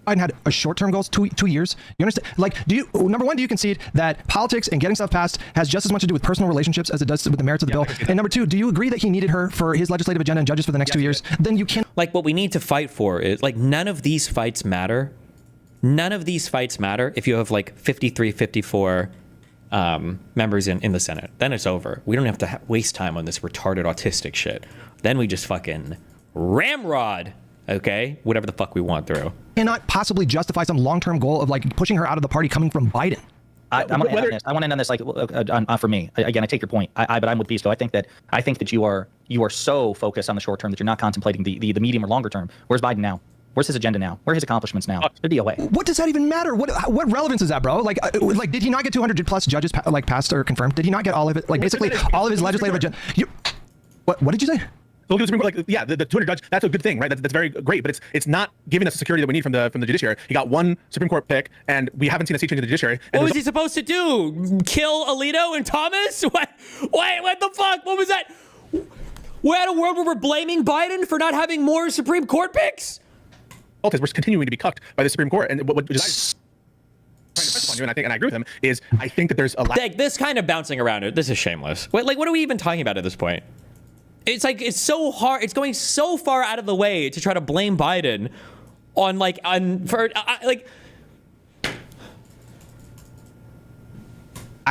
Biden had a short-term goals, two years. You understand? Like, number one, do you concede that politics and getting stuff passed has just as much to do with personal relationships as it does with the merits of the bill? And number two, do you agree that he needed her for his legislative agenda and judges for the next 2 years? Then you can. Like, what we need to fight for is, like, none of these fights matter. None of these fights matter if you have, like, 53, 54 members in the Senate. Then it's over. We don't have to waste time on this retarded autistic shit. Then we just fucking ramrod, okay? Whatever the fuck we want through. Cannot possibly justify some long-term goal of like pushing her out of the party coming from Biden. I want to end on this. I want to end on this. Like, for me, again, I take your point. But I'm with Beasto. I think that you are so focused on the short term that you're not contemplating the medium or longer term. Where's Biden now? Where's his agenda now? Where are his accomplishments now? There'd be a way. What does that even matter? What relevance is that, bro? Like did he not get 200 plus judges passed or confirmed? Did he not get all of it? Like basically all of his legislative agenda. What did you say? So look at the Supreme Court, like, yeah, the 200 judge, that's a good thing, right? That's very great, but it's not giving us the security that we need from the judiciary. He got one Supreme Court pick, and we haven't seen a sea change in the judiciary. What was he supposed to do? Kill Alito and Thomas? What the fuck? What was that? We're at a world where we're blaming Biden for not having more Supreme Court picks? We're continuing to be cucked by the Supreme Court, and what trying to press upon you, and I agree with him, is I think that there's a lack. Like, this kind of bouncing around it, this is shameless. What are we even talking about at this point? It's like, it's so hard, it's going so far out of the way to try to blame Biden on lack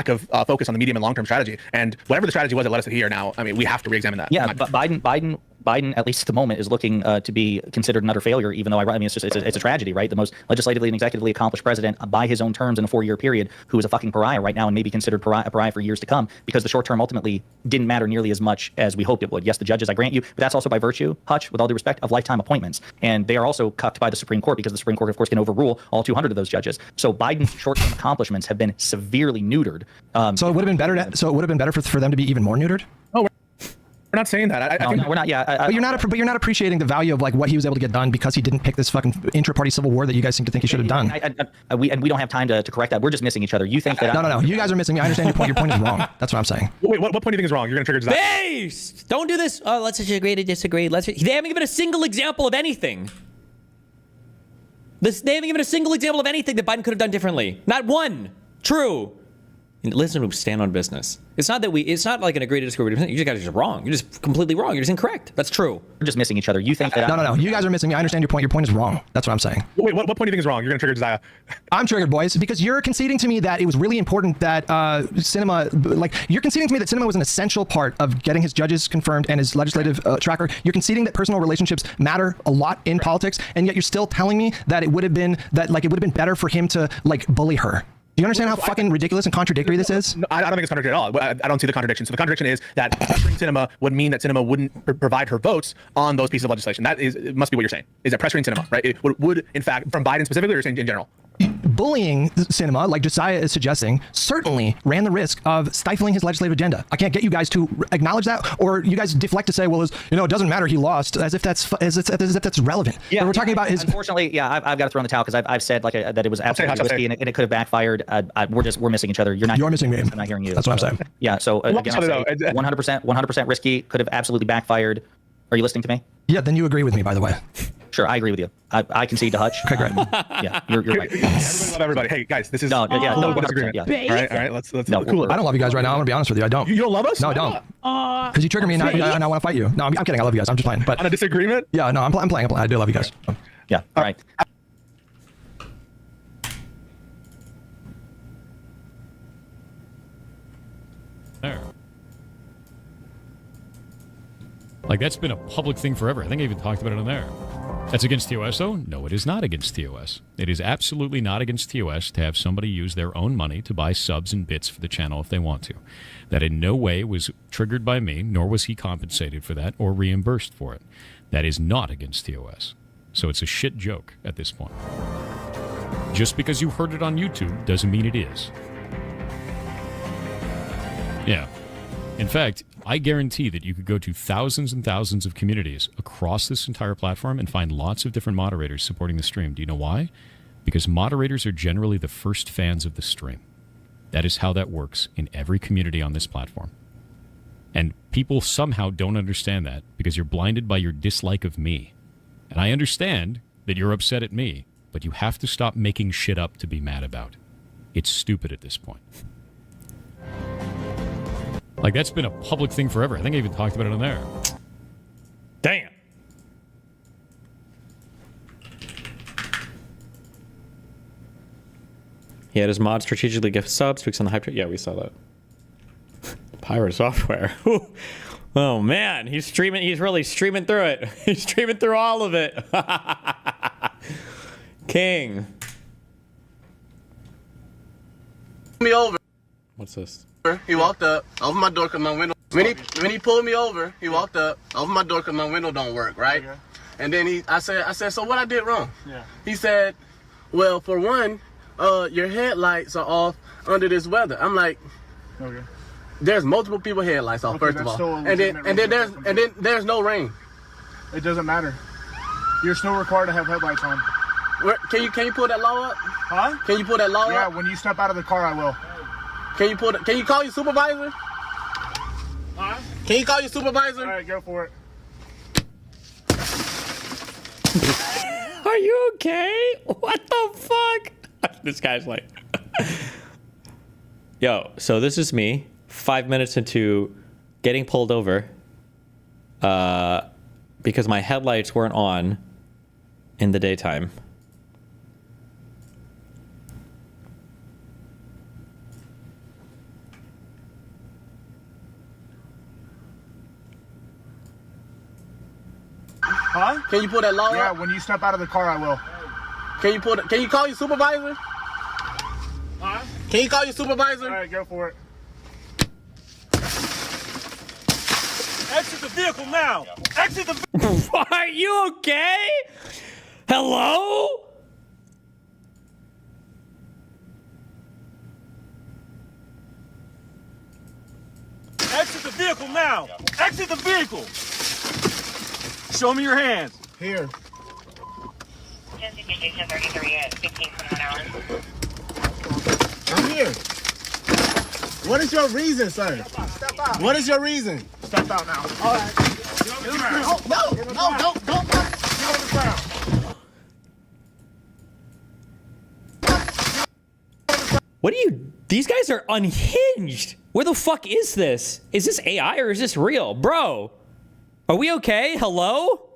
of focus on the medium and long-term strategy, and whatever the strategy was that led us to here now, I mean, we have to re-examine that. Yeah, but Biden, at least at the moment, is looking to be considered an utter failure. Even though I mean, it's a tragedy, right? The most legislatively and executively accomplished president by his own terms in a 4-year period, who is a fucking pariah right now and maybe considered a pariah for years to come, because the short term ultimately didn't matter nearly as much as we hoped it would. Yes, the judges, I grant you, but that's also by virtue, Hutch, with all due respect, of lifetime appointments, and they are also cucked by the Supreme Court because the Supreme Court, of course, can overrule all 200 of those judges. So Biden's short term accomplishments have been severely neutered. So it would have been better for them to be even more neutered. We're not saying that. I think we're not. Yeah, but you're not appreciating the value of like what he was able to get done because he didn't pick this fucking intra-party civil war that you guys seem to think he should have done. We don't have time to correct that. We're just missing each other. You think that? No. You guys are missing me. I understand your point. Your point is wrong. That's what I'm saying. Wait, what point do you think is wrong? You're gonna trigger desire. Based! Don't do this. Oh, let's agree to disagree. They haven't given a single example of anything. They haven't given a single example of anything that Biden could have done differently. Not one. True. And listen, to stand on business. It's not like an agree to disagree. You just guys are just wrong. You're just completely wrong. You're just incorrect. That's true. We're just missing each other. You think that? No. You guys are missing me. I understand your point. Your point is wrong. That's what I'm saying. Wait, what point do you think is wrong? You're gonna trigger desire. I'm triggered, boys, because you're conceding to me that it was really important that cinema, like you're conceding to me that cinema was an essential part of getting his judges confirmed and his legislative tracker. You're conceding that personal relationships matter a lot in politics, and yet you're still telling me that it would have been better for him to like bully her. Do you understand how fucking ridiculous and contradictory this is? No, I don't think it's contradictory at all. I don't see the contradiction. So the contradiction is that pressuring cinema would mean that cinema wouldn't provide her votes on those pieces of legislation. It must be what you're saying. Is that pressuring cinema, right? It would in fact, from Biden specifically, or in general? Bullying cinema, like Josiah is suggesting, certainly ran the risk of stifling his legislative agenda. I can't get you guys to acknowledge that, or you guys deflect to say, well, it doesn't matter, he lost, as if that's relevant. Yeah, but we're talking about his. Unfortunately, yeah, I've got to throw in the towel because I've said that it was absolutely risky and it could have backfired. We're missing each other. You're missing me. I'm not hearing you. That's what I'm saying. Yeah. So again, 100% risky, could have absolutely backfired. Are you listening to me? Yeah. Then you agree with me, by the way. Sure, I agree with you. I concede to Hutch. Okay, great. Yeah, you're right. Everybody love everybody. Hey guys, this is no disagreement. Yeah. All right. Let's No, cool it. I don't love you guys right now. I'm gonna be honest with you. I don't. You don't love us? No, I don't. Because you trigger me and I want to fight you. No, I'm kidding. I love you guys. I'm just playing. But on a disagreement? Yeah, no, I'm playing. I do love you guys. Yeah. All right. There. Like, that's been a public thing forever. I think I even talked about it on there. That's against TOS, though? No, it is not against TOS. It is absolutely not against TOS to have somebody use their own money to buy subs and bits for the channel if they want to. That in no way was triggered by me, nor was he compensated for that or reimbursed for it. That is not against TOS. So it's a shit joke at this point. Just because you heard it on YouTube doesn't mean it is. Yeah. In fact, I guarantee that you could go to thousands and thousands of communities across this entire platform and find lots of different moderators supporting the stream. Do you know why? Because moderators are generally the first fans of the stream. That is how that works in every community on this platform. And people somehow don't understand that because you're blinded by your dislike of me. And I understand that you're upset at me, but you have to stop making shit up to be mad about. It's stupid at this point. Like, that's been a public thing forever. I think I even talked about it on there. Damn. He had his mod strategically gift subs, tweaks on the hype. Yeah, we saw that. Pirate software. Oh man, he's streaming. He's really streaming through it. He's streaming through all of it. King. Me over. What's this? He walked up, opened my door because my window. When he pulled me over, he walked up, opened my door because my window don't work, right? Okay. And then I said, so what I did wrong? Yeah. He said, well, for one, your headlights are off under this weather. I'm like, okay. There's multiple people headlights off, first of all, and then there's no rain. It doesn't matter. You're still required to have headlights on. Can you pull that law up? Huh? Can you pull that law up? Yeah, when you step out of the car, I will. Can you call your supervisor? Huh? Can you call your supervisor? All right, go for it. Are you okay? What the fuck? This guy's like, yo, so this is me 5 minutes into getting pulled over because my headlights weren't on in the daytime. Huh? Can you pull that law up? Yeah, when you step out of the car, I will. Can you call your supervisor? Huh? Can you call your supervisor? All right, go for it. Exit the vehicle now. Exit the. Are you okay? Hello? Exit the vehicle now. Exit the vehicle. Show me your hands. Here. I'm here. What is your reason, sir? Step out. What is your reason? Step out now. All right. Don't. Get on the ground. What are you? These guys are unhinged. Where the fuck is this? Is this AI or is this real? Bro, are we okay? Hello?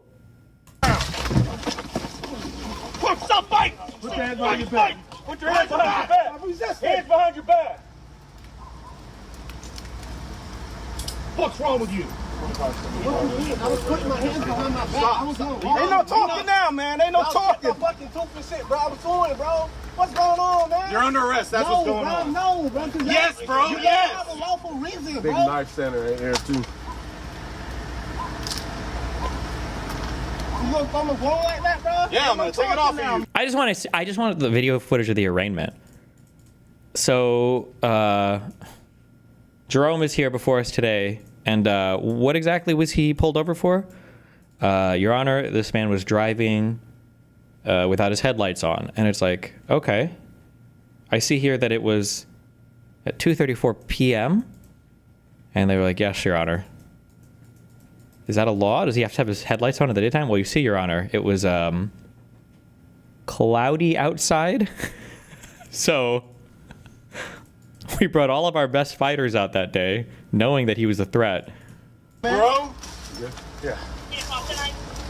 Stop fighting! Put your hands behind your back. Put your hands behind your back. Hands behind your back. What's wrong with you? I was putting my hands behind my back. I was doing wrong. Ain't no talking now, man. Ain't no talking. Fucking stupid shit, bro. I was doing, bro. What's going on, man? You're under arrest. That's what's going on. No, bro. Yes, bro. You Yes. have a lawful reason, bro. Big knife center in here, too. You gonna throw me going like that, bro? Yeah, I'm gonna take it off of you. I just wanted the video footage of the arraignment. So, Jerome is here before us today, and what exactly was he pulled over for? Your Honor, this man was driving without his headlights on, and it's like, okay. I see here that it was at 2:34 p.m., and they were like, yes, Your Honor. Is that a law? Does he have to have his headlights on in the daytime? Well, you see, Your Honor, it was cloudy outside. So we brought all of our best fighters out that day, knowing that he was a threat. Bro? Yeah.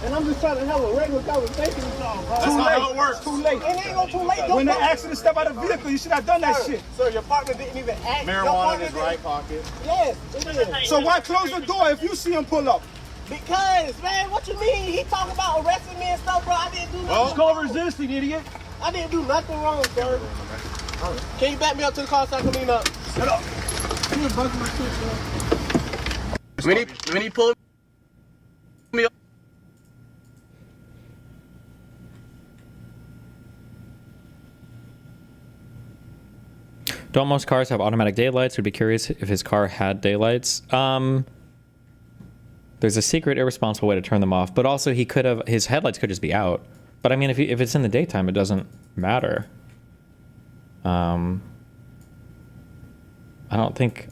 And I'm just trying to have a regular conversation with y'all, bro. That's not how it works. Too late. It ain't gonna too late. When they asked you to step out of the vehicle, you should have done that shit. Sir, your partner didn't even ask. Marijuana in his right pocket. Yes, it is. So why close the door if you see him pull up? Because, man, what you mean? He talking about arresting me and stuff, bro. I didn't do nothing. It's called resisting, idiot. I didn't do nothing wrong, sir. Can you back me up to the car so I can lean up? Shut up. You was busting my shit, sir. When he pulled me up. Don't most cars have automatic daylights? Would be curious if his car had daylights. There's a secret, irresponsible way to turn them off, but also he could have, his headlights could just be out. But I mean, if it's in the daytime, it doesn't matter. I don't think,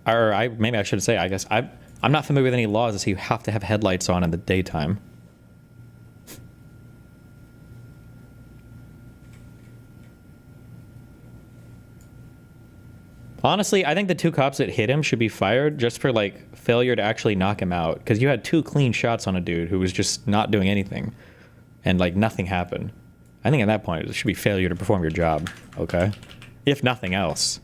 maybe I should say, I guess, I'm not familiar with any laws that say you have to have headlights on in the daytime. Honestly, I think the two cops that hit him should be fired just for like failure to actually knock him out. Because you had 2 clean shots on a dude who was just not doing anything. And like nothing happened. I think at that point it should be failure to perform your job. Okay? If nothing else.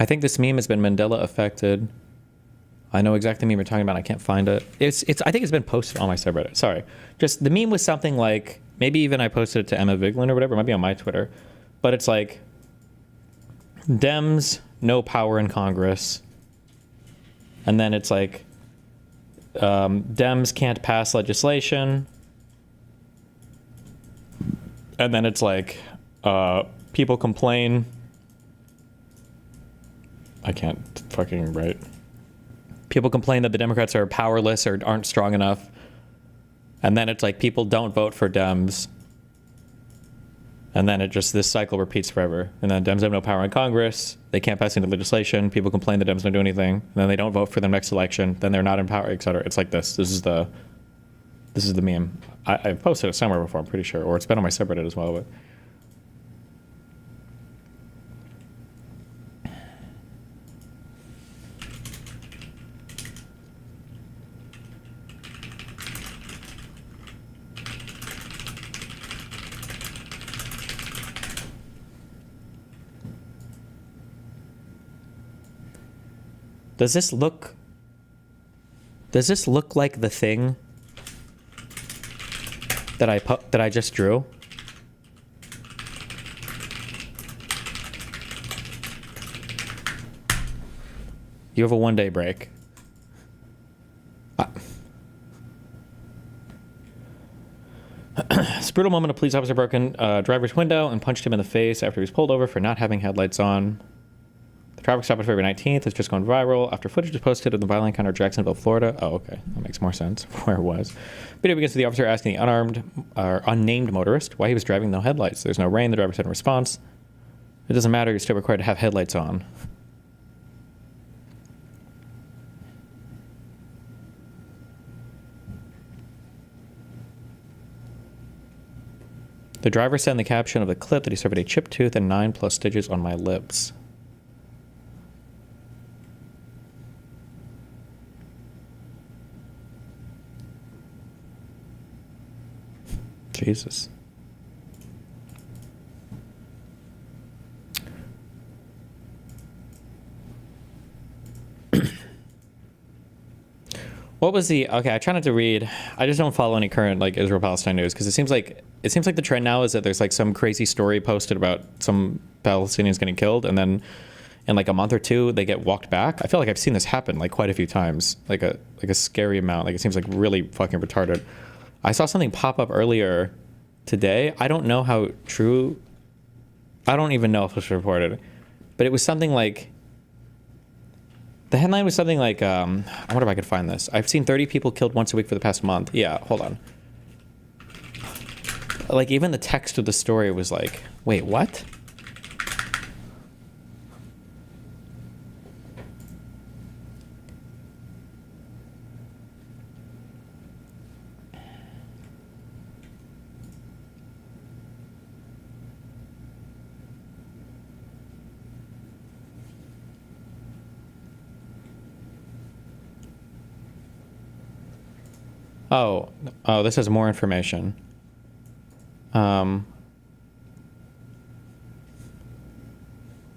I think this meme has been Mandela affected. I know exactly the meme you're talking about. I can't find it. I think it's been posted on my subreddit. Sorry. Just the meme was something like, maybe even I posted it to Emma Vigeland or whatever. It might be on my Twitter. But it's like, Dems, no power in Congress. And then it's like, Dems can't pass legislation. And then it's like, people complain. I can't fucking write. People complain that the Democrats are powerless or aren't strong enough. And then it's like people don't vote for Dems. And then this cycle repeats forever. And then Dems have no power in Congress. They can't pass any legislation. People complain that Dems don't do anything. And then they don't vote for the next election. Then they're not in power, etc. It's like this. This is the meme. I've posted it somewhere before, I'm pretty sure. Or it's been on my subreddit as well. But Does this look like the thing that I just drew? You have a 1-day break. This brutal moment, a police officer broke in driver's window and punched him in the face after he was pulled over for not having headlights on. Traffic stop on February 19th has just gone viral after footage was posted of the violent encounter in Jacksonville, Florida. Oh, okay. That makes more sense where it was. Video begins with the officer asking the unnamed motorist why he was driving no headlights. There's no rain. The driver said in response, "It doesn't matter. You're still required to have headlights on." The driver said in the caption of the clip that he suffered a chipped tooth and 9+ stitches on my lips. Jesus. What was the... Okay, I try not to read. I just don't follow any current like Israel-Palestine news because it seems like the trend now is that there's like some crazy story posted about some Palestinians getting killed, and then in like a month or two they get walked back. I feel like I've seen this happen like quite a few times, like a scary amount. Like it seems like really fucking retarded. I saw something pop up earlier today. I don't know how true. I don't even know if it was reported, but it was something like. The headline was something like, I wonder if I could find this. I've seen 30 people killed once a week for the past month. Yeah, hold on. Like, even the text of the story was like, wait, what? Oh, this has more information. Was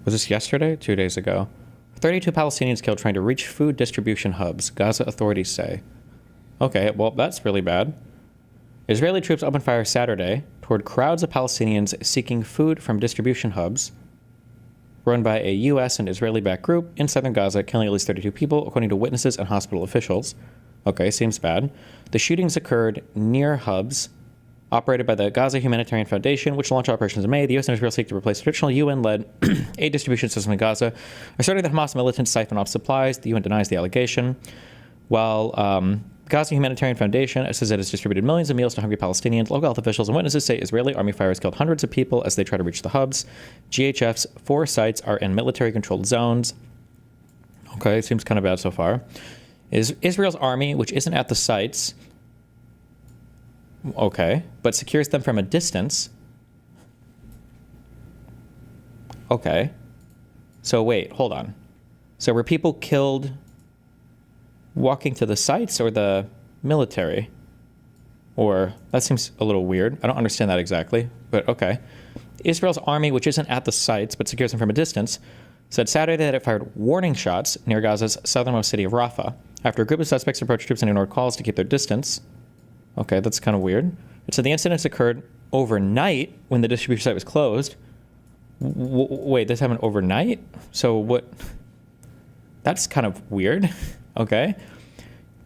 this yesterday? 2 days ago. 32 Palestinians killed trying to reach food distribution hubs, Gaza authorities say. Okay, well, that's really bad. Israeli troops opened fire Saturday toward crowds of Palestinians seeking food from distribution hubs run by a U.S. and Israeli-backed group in southern Gaza, killing at least 32 people, according to witnesses and hospital officials. Okay, seems bad. The shootings occurred near hubs operated by the Gaza Humanitarian Foundation, which launched operations in May. The U.S. and Israel seek to replace traditional UN-led aid distribution system in Gaza, asserting that Hamas militants siphon off supplies. The UN denies the allegation. While Gaza Humanitarian Foundation says it has distributed millions of meals to hungry Palestinians, local health officials and witnesses say Israeli army fire has killed hundreds of people as they try to reach the hubs. GHF's 4 sites are in military-controlled zones. Okay, seems kind of bad so far. Israel's army, which isn't at the sites, okay, but secures them from a distance. Okay. So wait, hold on. So were people killed walking to the sites or the military? Or, that seems a little weird. I don't understand that exactly, but okay. Israel's army, which isn't at the sites but secures them from a distance, said Saturday that it fired warning shots near Gaza's southernmost city of Rafah after a group of suspects approached troops and ignored calls to keep their distance. Okay, that's kind of weird. It said the incidents occurred overnight when the distribution site was closed. Wait, this happened overnight? So what? That's kind of weird. Okay.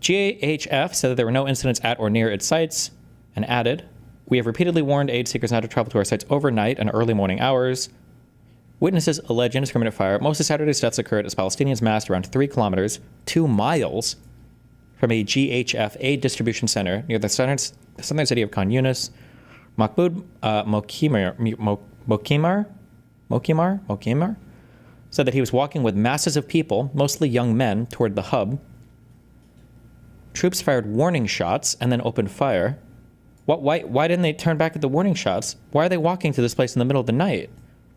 GHF said that there were no incidents at or near its sites and added, "We have repeatedly warned aid seekers not to travel to our sites overnight and early morning hours. Witnesses allege indiscriminate fire. Most of Saturday's deaths occurred as Palestinians massed around 3 kilometers, 2 miles from a GHF aid distribution center near the southern city of Khan Yunis. Mahmoud Mokimar said that he was walking with masses of people, mostly young men, toward the hub. Troops fired warning shots and then opened fire. Why didn't they turn back at the warning shots? Why are they walking to this place in the middle of the night?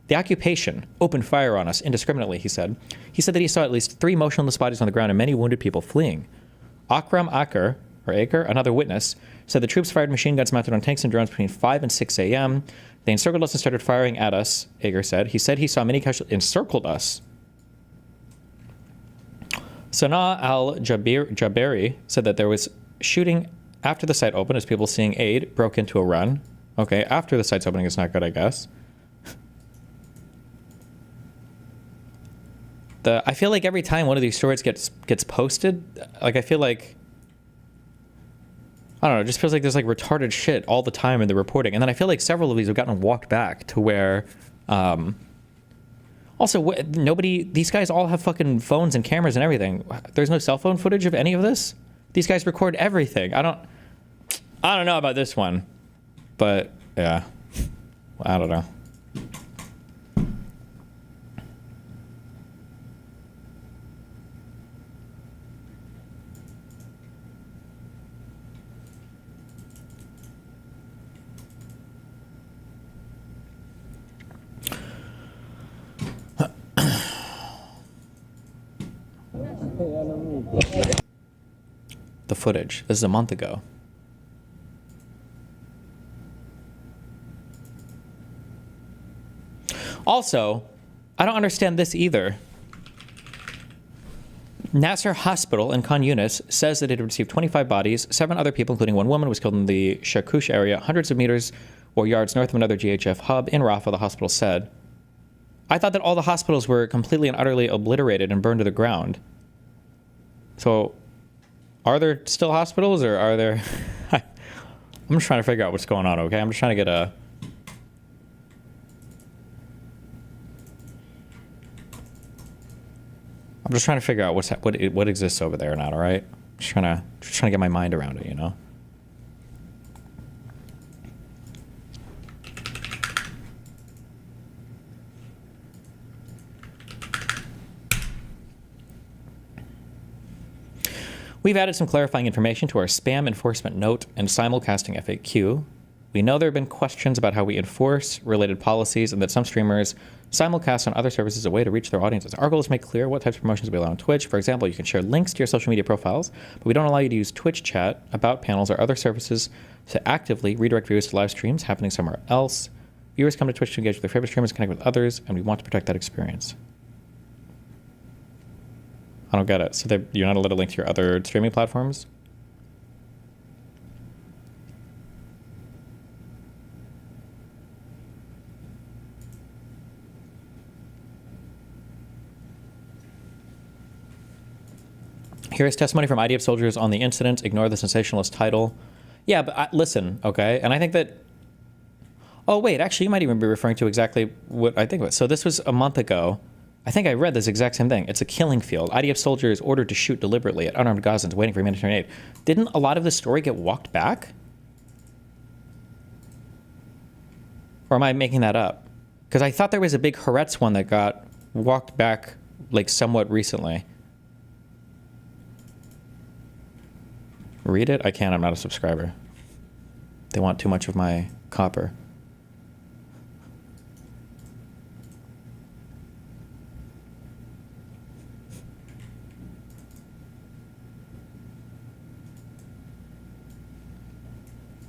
The occupation opened fire on us indiscriminately, he said. He said that he saw at least 3 motionless bodies on the ground and many wounded people fleeing. Akram Aker, another witness, said the troops fired machine guns mounted on tanks and drones between 5 and 6 a.m. They encircled us and started firing at us, Ager said. He said he saw many casualties encircled us. Sanaa al-Jaberi said that there was shooting after the site opened as people seeing aid broke into a run. Okay, after the site's opening is not good, I guess. I feel like every time one of these stories gets posted, like I feel like, I don't know, it just feels like there's like retarded shit all the time in the reporting. And then I feel like several of these have gotten walked back to where, also these guys all have fucking phones and cameras and everything. There's no cell phone footage of any of this. These guys record everything. I don't know about this one, but yeah, I don't know. The footage. This is a month ago. Also, I don't understand this either. Nasser Hospital in Khan Yunis says that it had received 25 bodies. 7 other people, including 1 woman, was killed in the Shakush area, hundreds of meters or yards north of another GHF hub in Rafah, the hospital said. I thought that all the hospitals were completely and utterly obliterated and burned to the ground. So, are there still hospitals, or are there... I'm just trying to figure out what's going on, okay? I'm just trying to get a... I'm just trying to figure out what exists over there now, all right? Just trying to get my mind around it, you know? We've added some clarifying information to our spam enforcement note and simulcasting FAQ. We know there have been questions about how we enforce related policies and that some streamers simulcast on other services as a way to reach their audiences. Our goal is to make clear what types of promotions we allow on Twitch. For example, you can share links to your social media profiles, but we don't allow you to use Twitch chat, about panels, or other services to actively redirect viewers to live streams happening somewhere else. Viewers come to Twitch to engage with their favorite streamers, connect with others, and we want to protect that experience. I don't get it. So you're not allowed to link to your other streaming platforms? Here is testimony from IDF soldiers on the incident. Ignore the sensationalist title. Yeah, but listen, okay? And I think that... Oh, wait, actually, you might even be referring to exactly what I think of it. So this was a month ago. I think I read this exact same thing. It's a killing field. IDF soldiers ordered to shoot deliberately at unarmed Gazans waiting for humanitarian aid. Didn't a lot of this story get walked back? Or am I making that up? Because I thought there was a big Haaretz one that got walked back, like, somewhat recently. Read it? I can't. I'm not a subscriber. They want too much of my copper.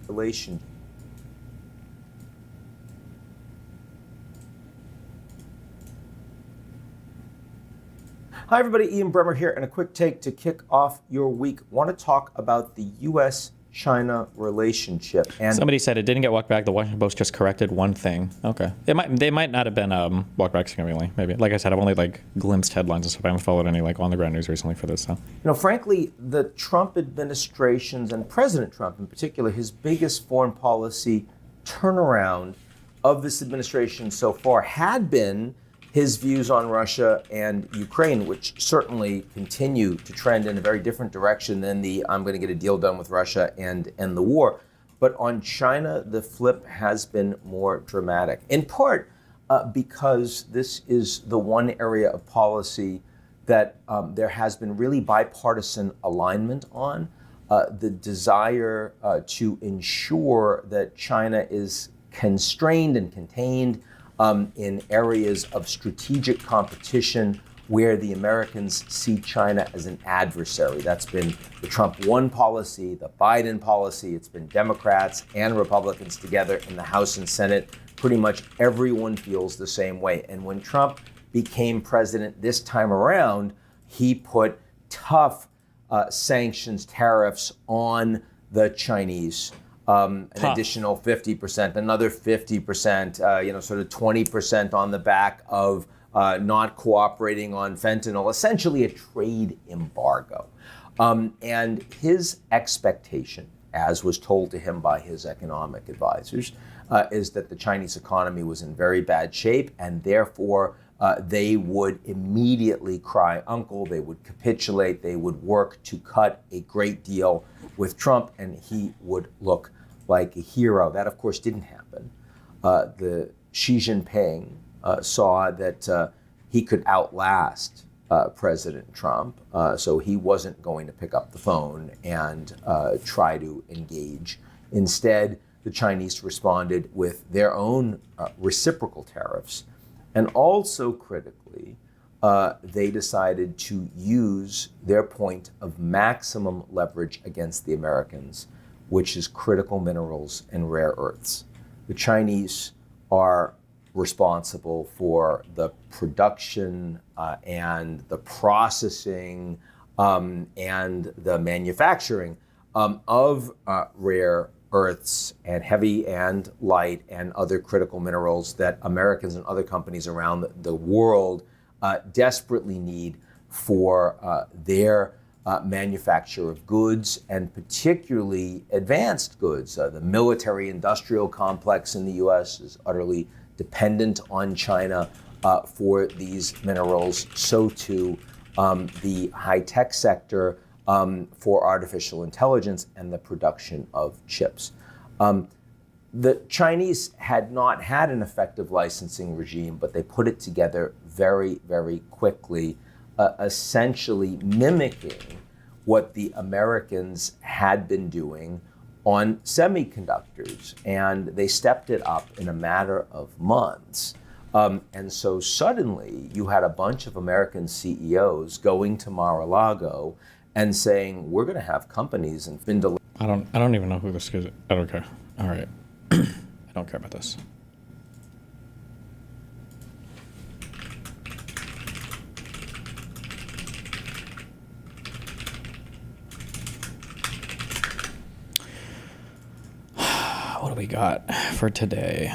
Relation. Hi, everybody. Ian Bremmer here, and a quick take to kick off your week. Want to talk about the U.S.-China relationship. And somebody said it didn't get walked back. The Washington Post just corrected one thing. Okay, they might not have been walked back significantly. Maybe, like I said, I've only glimpsed headlines and stuff. I haven't followed any on the ground news recently for this. So, frankly, the Trump administration's and President Trump in particular, his biggest foreign policy turnaround of this administration so far had been his views on Russia and Ukraine, which certainly continue to trend in a very different direction than the I'm going to get a deal done with Russia and end the war. But on China, the flip has been more dramatic, in part because this is the one area of policy that there has been really bipartisan alignment on, the desire to ensure that China is constrained and contained in areas of strategic competition where the Americans see China as an adversary. That's been the Trump 1 policy, the Biden policy. It's been Democrats and Republicans together in the House and Senate. Pretty much everyone feels the same way. And when Trump became president this time around, he put tough sanctions, tariffs on the Chinese. An additional 50%, another 50%, sort of 20% on the back of not cooperating on fentanyl, essentially a trade embargo. And his expectation, as was told to him by his economic advisors, is that the Chinese economy was in very bad shape, and therefore they would immediately cry uncle, they would capitulate, they would work to cut a great deal with Trump, and he would look like a hero. That, of course, didn't happen. The Xi Jinping saw that he could outlast President Trump, so he wasn't going to pick up the phone and try to engage. Instead, the Chinese responded with their own reciprocal tariffs. And also critically, they decided to use their point of maximum leverage against the Americans, which is critical minerals and rare earths. The Chinese are responsible for the production and the processing and the manufacturing of rare earths and heavy and light and other critical minerals that Americans and other companies around the world desperately need for their manufacture of goods, and particularly advanced goods. The military-industrial complex in the U.S. is utterly dependent on China for these minerals. So too the high-tech sector for artificial intelligence and the production of chips. The Chinese had not had an effective licensing regime, but they put it together very, very quickly, essentially mimicking what the Americans had been doing on semiconductors. And they stepped it up in a matter of months. And so suddenly you had a bunch of American CEOs going to Mar-a-Lago and saying, we're going to have companies in Vindaloo. I don't even know who this is. I don't care. All right. I don't care about this. What do we got for today?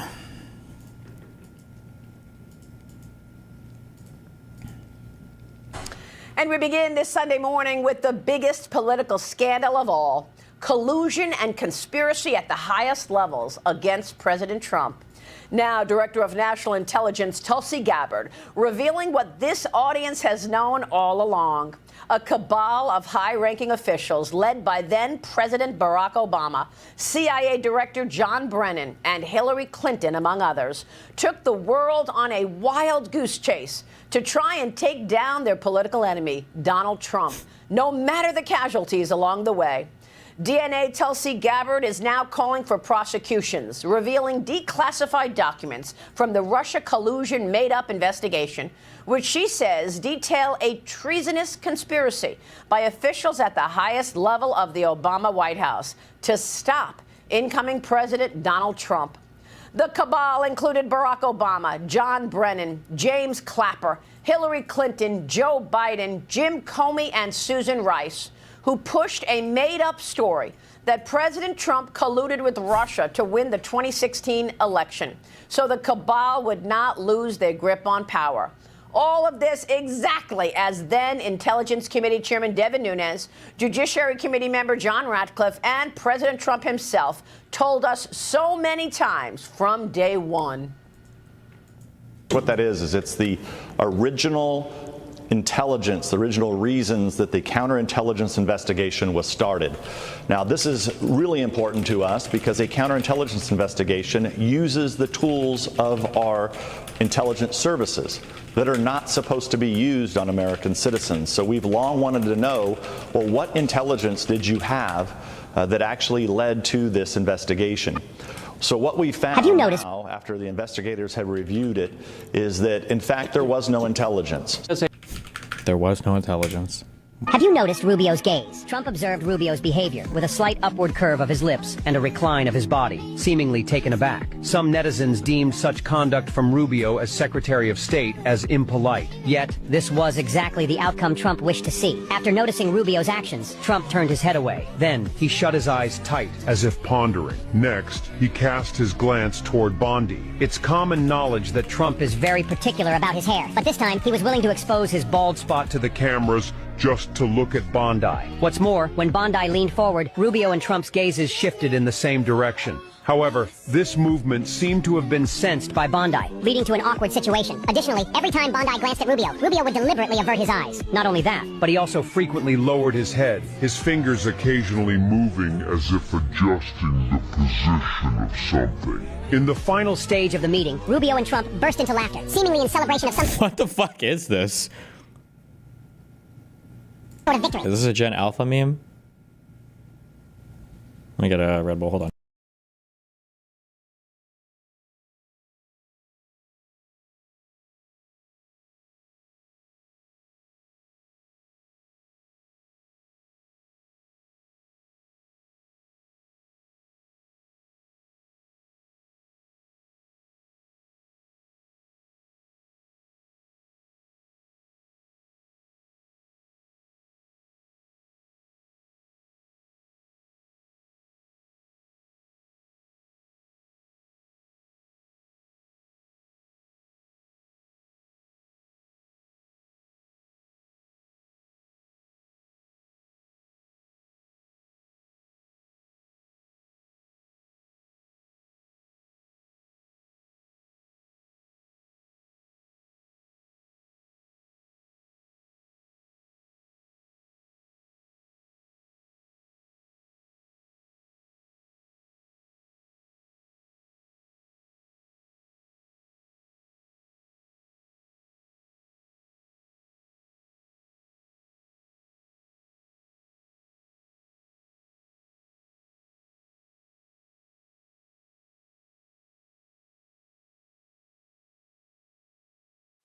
And we begin this Sunday morning with the biggest political scandal of all: collusion and conspiracy at the highest levels against President Trump. Now, Director of National Intelligence Tulsi Gabbard revealing what this audience has known all along: a cabal of high-ranking officials led by then-President Barack Obama, CIA Director John Brennan, and Hillary Clinton, among others, took the world on a wild goose chase to try and take down their political enemy, Donald Trump, no matter the casualties along the way. DNA Tulsi Gabbard is now calling for prosecutions, revealing declassified documents from the Russia collusion made-up investigation, which she says detail a treasonous conspiracy by officials at the highest level of the Obama White House to stop incoming President Donald Trump. The cabal included Barack Obama, John Brennan, James Clapper, Hillary Clinton, Joe Biden, Jim Comey, and Susan Rice, who pushed a made-up story that President Trump colluded with Russia to win the 2016 election so the cabal would not lose their grip on power. All of this exactly as then Intelligence Committee Chairman Devin Nunes, Judiciary Committee member John Ratcliffe, and President Trump himself told us so many times from day one. What that is it's the original intelligence, the original reasons that the counterintelligence investigation was started. Now, this is really important to us because a counterintelligence investigation uses the tools of our intelligence services that are not supposed to be used on American citizens. So we've long wanted to know, well, what intelligence did you have that actually led to this investigation? So what we found now, after the investigators have reviewed it, is that, in fact, there was no intelligence. There was no intelligence. Have you noticed Rubio's gaze? Trump observed Rubio's behavior with a slight upward curve of his lips and a recline of his body, seemingly taken aback. Some netizens deemed such conduct from Rubio as Secretary of State as impolite. Yet, this was exactly the outcome Trump wished to see. After noticing Rubio's actions, Trump turned his head away. Then, he shut his eyes tight, as if pondering. Next, he cast his glance toward Bondi. It's common knowledge that Trump is very particular about his hair, but this time he was willing to expose his bald spot to the cameras just to look at Bondi. What's more, when Bondi leaned forward, Rubio and Trump's gazes shifted in the same direction. However, this movement seemed to have been sensed by Bondi, leading to an awkward situation. Additionally, every time Bondi glanced at Rubio, Rubio would deliberately avert his eyes. Not only that, but he also frequently lowered his head, his fingers occasionally moving as if adjusting the position of something. In the final stage of the meeting, Rubio and Trump burst into laughter, seemingly in celebration of some What the fuck is this? sort of victory. Is this a Gen Alpha meme? Let me get a Red Bull, hold on.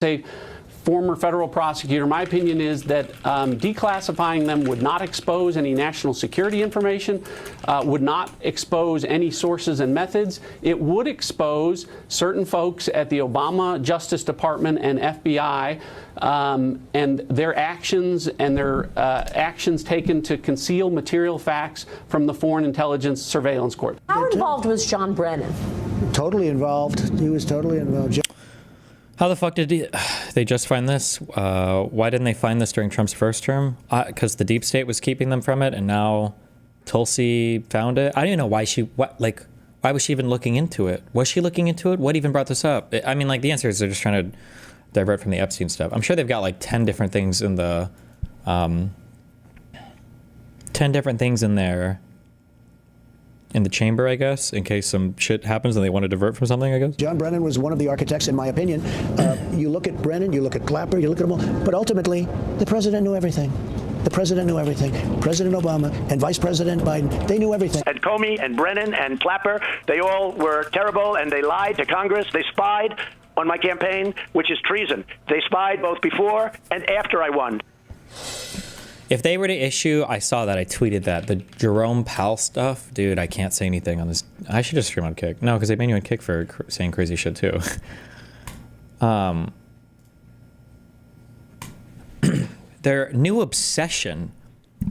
A former federal prosecutor, my opinion is that declassifying them would not expose any national security information, would not expose any sources and methods. It would expose certain folks at the Obama Justice Department and FBI and their actions taken to conceal material facts from the Foreign Intelligence Surveillance Court. How involved was John Brennan? Totally involved. He was totally involved. How the fuck did they just find this? Why didn't they find this during Trump's first term? Because the deep state was keeping them from it, and now Tulsi found it. I don't even know why why was she even looking into it? Was she looking into it? What even brought this up? I mean, like, the answer is they're just trying to divert from the Epstein stuff. I'm sure they've got like 10 different things in the, 10 different things in there. In the chamber, I guess, in case some shit happens and they want to divert from something, I guess. John Brennan was one of the architects, in my opinion. You look at Brennan, you look at Clapper, you look at them all, but ultimately, the president knew everything. The president knew everything. President Obama and Vice President Biden, they knew everything. And Comey and Brennan and Clapper, they all were terrible, and they lied to Congress. They spied on my campaign, which is treason. They spied both before and after I won. If they were to issue, I saw that, I tweeted that, the Jerome Powell stuff, dude, I can't say anything on this. I should just stream on Kick. No, because they ban you on Kick for saying crazy shit too. their new obsession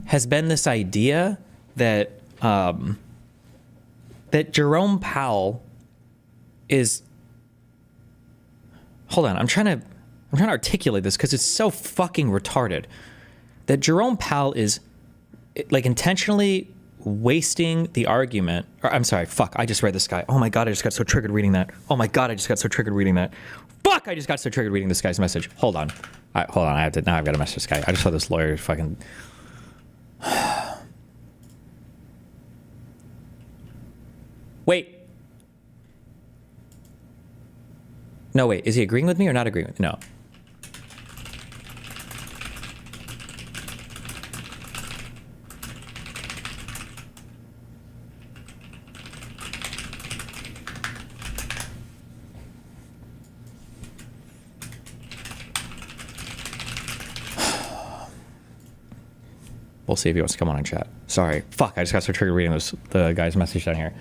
has been this idea that that Jerome Powell is. Hold on, I'm trying to articulate this because it's so fucking retarded. That Jerome Powell is like intentionally wasting the argument. Or I'm sorry, fuck, I just read this guy. Oh my god, I just got so triggered reading that. Oh my god, I just got so triggered reading that. Fuck, I just got so triggered reading this guy's message. Hold on. I've got to message this guy. I just saw this lawyer fucking. Wait. No, wait. Is he agreeing with me or not agreeing with me? No. We'll see if he wants to come on and chat. Sorry. Fuck, I just got so triggered reading the guy's message down here.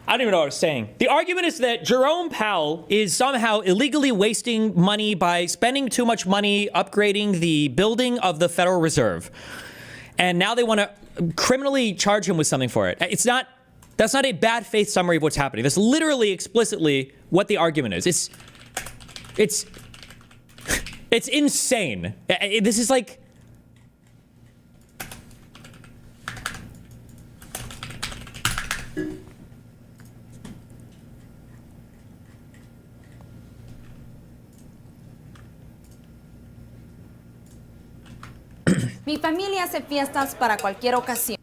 I don't even know what I was saying. The argument is that Jerome Powell is somehow illegally wasting money by spending too much money upgrading the building of the Federal Reserve. And now they want to criminally charge him with something for it. That's not a bad faith summary of what's happening. That's literally explicitly what the argument is. It's insane. This is like... Mi familia hace fiestas para cualquier ocasión.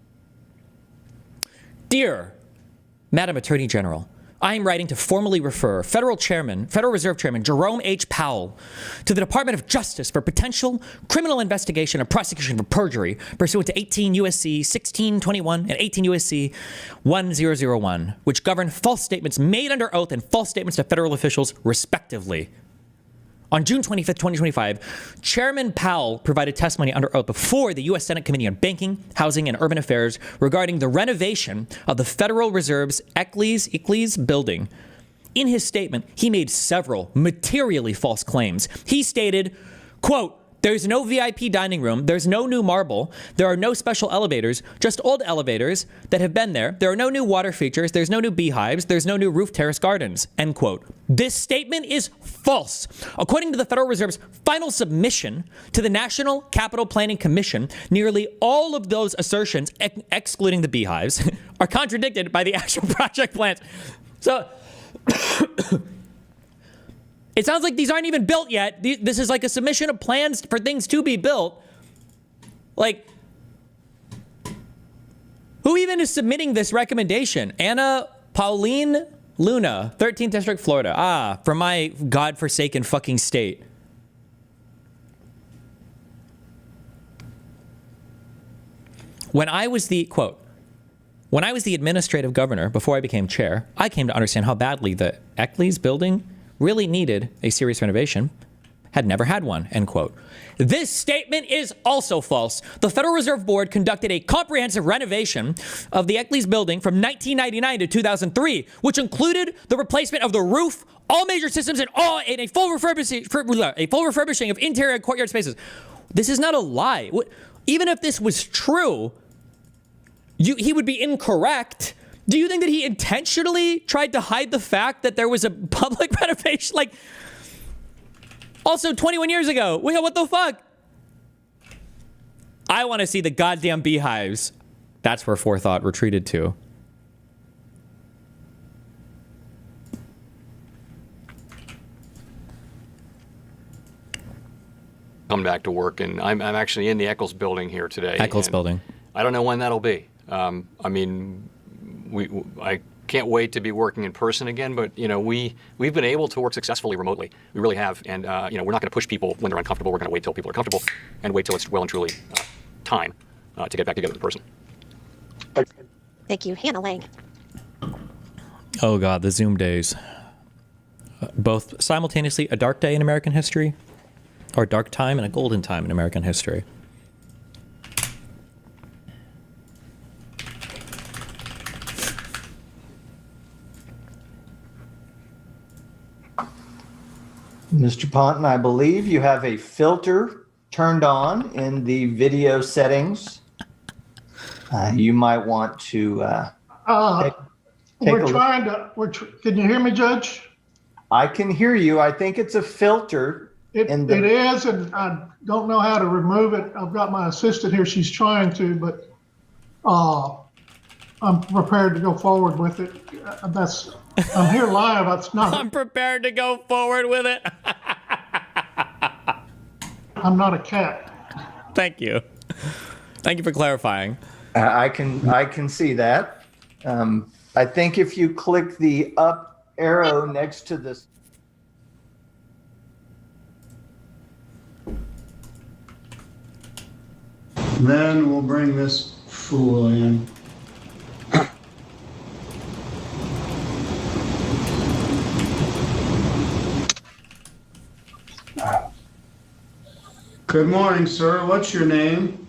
Dear Madam Attorney General, I am writing to formally refer Federal Reserve Chairman Jerome H. Powell to the Department of Justice for potential criminal investigation and prosecution for perjury pursuant to 18 U.S.C. 1621 and 18 U.S.C. 1001, which govern false statements made under oath and false statements to federal officials, respectively. On June 25th, 2025, Chairman Powell provided testimony under oath before the U.S. Senate Committee on Banking, Housing, and Urban Affairs regarding the renovation of the Federal Reserve's Eccles building. In his statement, he made several materially false claims. He stated, quote, "There's no VIP dining room. There's no new marble. There are no special elevators, just old elevators that have been there. There are no new water features. There's no new beehives. There's no new roof terrace gardens," end quote. This statement is false. According to the Federal Reserve's final submission to the National Capital Planning Commission, nearly all of those assertions, excluding the beehives, are contradicted by the actual project plans. So... It sounds like these aren't even built yet. This is like a submission of plans for things to be built. Like, who even is submitting this recommendation? Anna Pauline Luna, 13th District, Florida. From my godforsaken fucking state. When I was the administrative governor before I became chair, I came to understand how badly the Eccles building really needed a serious renovation, had never had one, end quote. This statement is also false. The Federal Reserve Board conducted a comprehensive renovation of the Eccles building from 1999 to 2003, which included the replacement of the roof, all major systems, and a full refurbishing of interior and courtyard spaces. This is not a lie. Even if this was true, he would be incorrect. Do you think that he intentionally tried to hide the fact that there was a public renovation? Like, also 21 years ago, what the fuck? I want to see the goddamn beehives. That's where forethought retreated to. Come back to work, and I'm actually in the Eccles building here today. Eccles building. I don't know when that'll be. I mean, I can't wait to be working in person again, but we've been able to work successfully remotely. We really have, and we're not going to push people when they're uncomfortable. We're going to wait till people are comfortable and wait till it's well and truly time to get back together in person. Thank you, Hannah Lang. Oh God, the Zoom days. Both simultaneously a dark day in American history, or a dark time and a golden time in American history. Mr. Ponton, I believe you have a filter turned on in the video settings. You might want to take we're a look. trying to. Can you hear me, Judge? I can hear you. I think it's a filter. It is, and I don't know how to remove it. I've got my assistant here. She's trying to, but I'm prepared to go forward with it. I'm here live. That's not. I'm prepared to go forward with it. I'm not a cat. Thank you. Thank you for clarifying. I can see that. I think if you click the up arrow next to this. Then we'll bring this fool in. Good morning, sir. What's your name?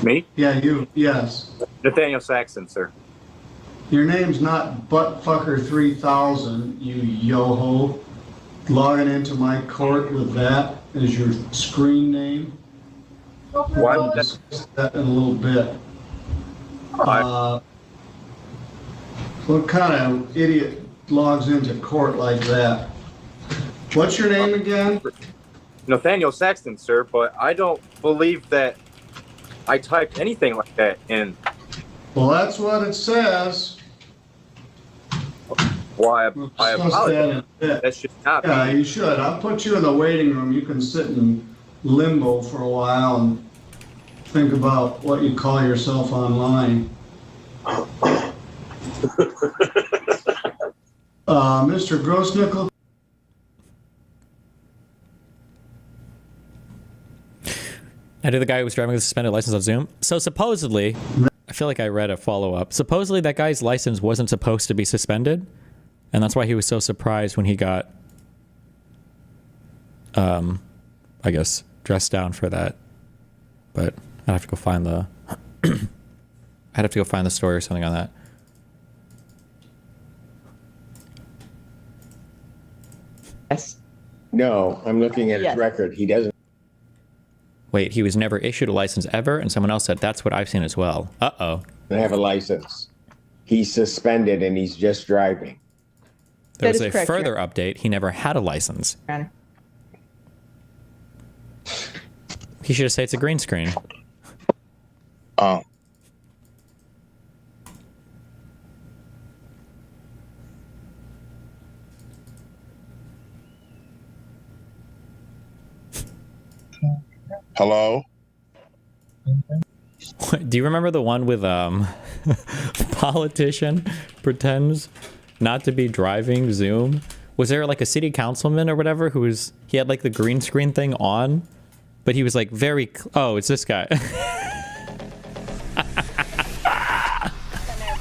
Me? Yeah, you. Yes. Nathaniel Saxon, sir. Your name's not Buttfucker3000, you yo-ho. Logging into my court with that as your screen name. We'll discuss that in a little bit. What kind of idiot logs into court like that? What's your name again? Nathaniel Saxton, sir, but I don't believe that I typed anything like that in. Well, that's what it says. Well, I Discuss that in a apologize. bit. That should not Yeah, be. you should. I'll put you in the waiting room. You can sit in limbo for a while and think about what you call yourself online. Mr. Grossnickel. I do the guy who was driving with a suspended license on Zoom. So supposedly, I feel like I read a follow-up. Supposedly that guy's license wasn't supposed to be suspended. And that's why he was so surprised when he got, I guess, dressed down for that. But I'd have to go find the, I'd have to go find the story or something on that. Yes. No, I'm looking at Yes. his record. He doesn't. Wait, he was never issued a license ever? And someone else said, that's what I've seen as well. Uh-oh. have a license. He's suspended and he's just driving. There That was is a correct, further update. He never had a license. He should have said it's a green screen. Oh. Hello? Do you remember the one with politician pretends not to be driving Zoom? Was there like a city councilman or whatever who was, he had like the green screen thing on, but he was like very, oh, it's this guy.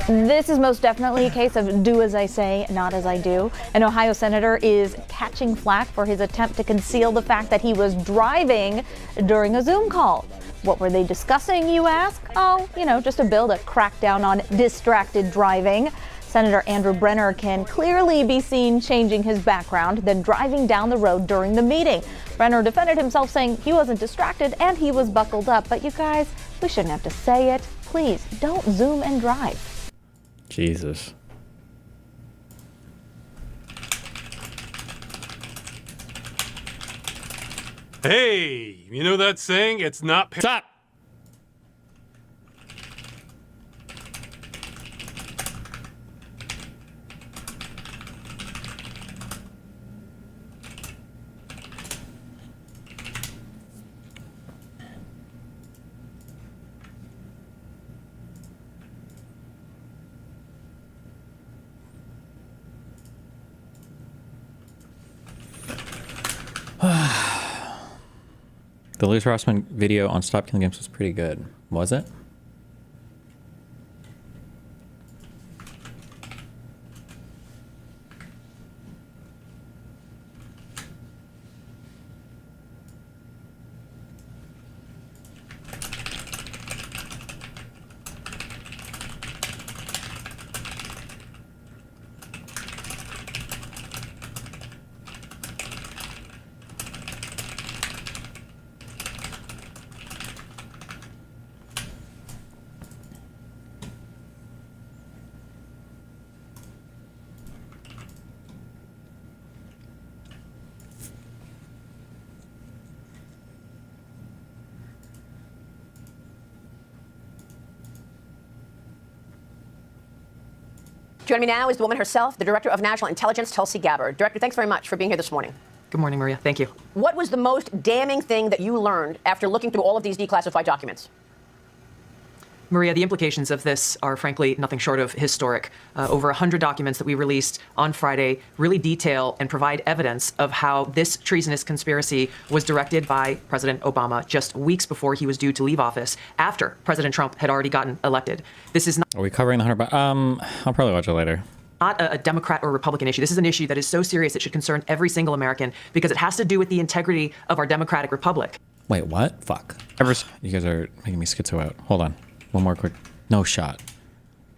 This is most definitely a case of do as I say, not as I do. An Ohio senator is catching flack for his attempt to conceal the fact that he was driving during a Zoom call. What were they discussing, you ask? Oh, you know, just a bill to crack down on distracted driving. Senator Andrew Brenner can clearly be seen changing his background, then driving down the road during the meeting. Brenner defended himself, saying he wasn't distracted and he was buckled up. But you guys, we shouldn't have to say it. Please don't Zoom and drive. Jesus. Hey, you know that saying? It's not. Stop! The Louis Rossman video on Stop Killing Games was pretty good, was it? Joining me now is the woman herself, the Director of National Intelligence, Tulsi Gabbard. Director, thanks very much for being here this morning. Good morning, Maria. Thank you. What was the most damning thing that you learned after looking through all of these declassified documents? Maria, the implications of this are frankly nothing short of historic. Over 100 documents that we released on Friday really detail and provide evidence of how this treasonous conspiracy was directed by President Obama just weeks before he was due to leave office, after President Trump had already gotten elected. This is not... Are we covering the 100? I'll probably watch it later. Not a Democrat or Republican issue. This is an issue that is so serious it should concern every single American because it has to do with the integrity of our democratic republic. Wait, what? Fuck. You guys are making me schizo out. Hold on. One more quick. No shot.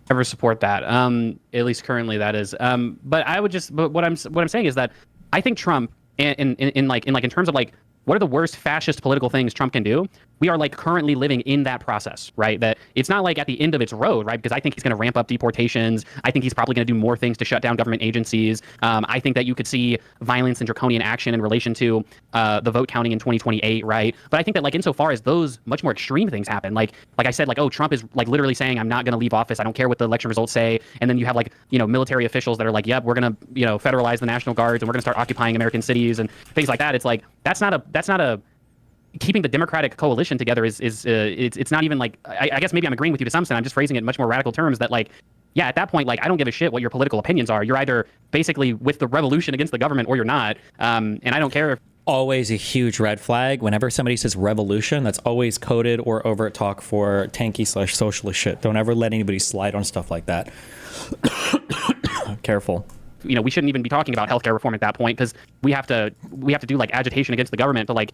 Ever support that? At least currently, that is. But I would just. But what I'm saying is that I think Trump, in terms of like what are the worst fascist political things Trump can do, we are like currently living in that process, right? That it's not like at the end of its road, right? Because I think he's going to ramp up deportations. I think he's probably going to do more things to shut down government agencies. I think that you could see violence and draconian action in relation to the vote counting in 2028, right? But I think that like insofar as those much more extreme things happen, like I said, like, oh, Trump is like literally saying, I'm not going to leave office. I don't care what the election results say. And then you have like, military officials that are like, yep, we're going to, federalize the National Guards and we're going to start occupying American cities and things like that. It's like, that's not a keeping the Democratic coalition together it's not even like, I guess maybe I'm agreeing with you to some extent. I'm just phrasing it in much more radical terms that like, yeah, at that point, like, I don't give a shit what your political opinions are. You're either basically with the revolution against the government or you're not. And I don't care if always a huge red flag. Whenever somebody says revolution, that's always coded or overt talk for tanky/socialist shit. Don't ever let anybody slide on stuff like that. Careful. We shouldn't even be talking about healthcare reform at that point because we have to do like agitation against the government to like,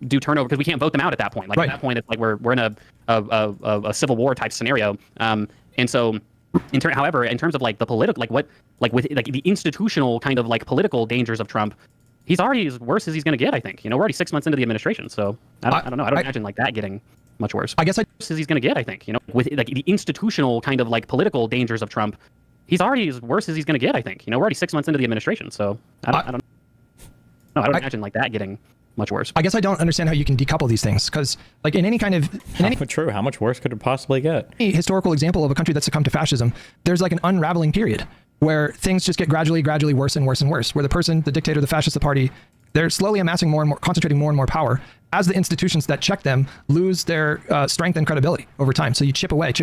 do turnover because we can't vote them out at that point. Like right. At that point, it's like we're in a civil war type scenario. And so, however, in terms of like the political, with the institutional kind of like political dangers of Trump, he's already as worse as he's going to get. I think we're already 6 months into the administration, so I don't know. I don't imagine like that getting much worse. I guess as he's going to get. I think with like the institutional kind of like political dangers of Trump, he's already as worse as he's going to get. I think we're already 6 months into the administration, so I don't imagine like that getting much worse. I guess I don't understand how you can decouple these things because, like, in any kind of true, how much worse could it possibly get? Any historical example of a country that succumbed to fascism, there's like an unraveling period where things just get gradually worse and worse and worse. Where the person, the dictator, the fascist, the party, they're slowly amassing more and more, concentrating more and more power as the institutions that check them lose their strength and credibility over time. So you chip away.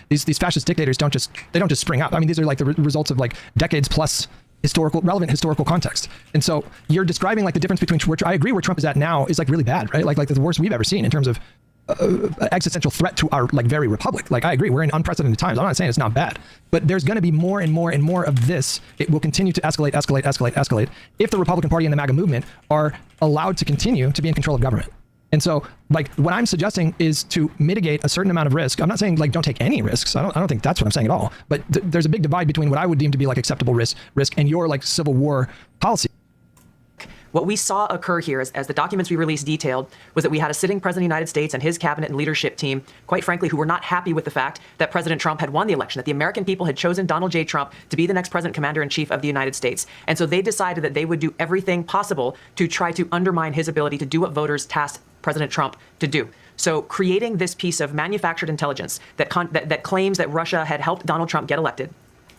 These fascist dictators don't just spring up. I mean, these are like the results of like decades plus relevant historical context. And so you're describing like the difference between where I agree where Trump is at now is like really bad, right? Like the worst we've ever seen in terms of existential threat to our like very republic. Like I agree, we're in unprecedented times. I'm not saying it's not bad, but there's going to be more and more and more of this. It will continue to escalate if the Republican Party and the MAGA movement are allowed to continue to be in control of government. And so, like, what I'm suggesting is to mitigate a certain amount of risk. I'm not saying, like, don't take any risks. I don't think that's what I'm saying at all. But there's a big divide between what I would deem to be, like, acceptable risk and your, like, Civil War policy. What we saw occur here, as the documents we released detailed, was that we had a sitting president of the United States and his cabinet and leadership team, quite frankly, who were not happy with the fact that President Trump had won the election, that the American people had chosen Donald J. Trump to be the next president commander-in-chief of the United States. And so they decided that they would do everything possible to try to undermine his ability to do what voters tasked President Trump to do. So creating this piece of manufactured intelligence that claims that Russia had helped Donald Trump get elected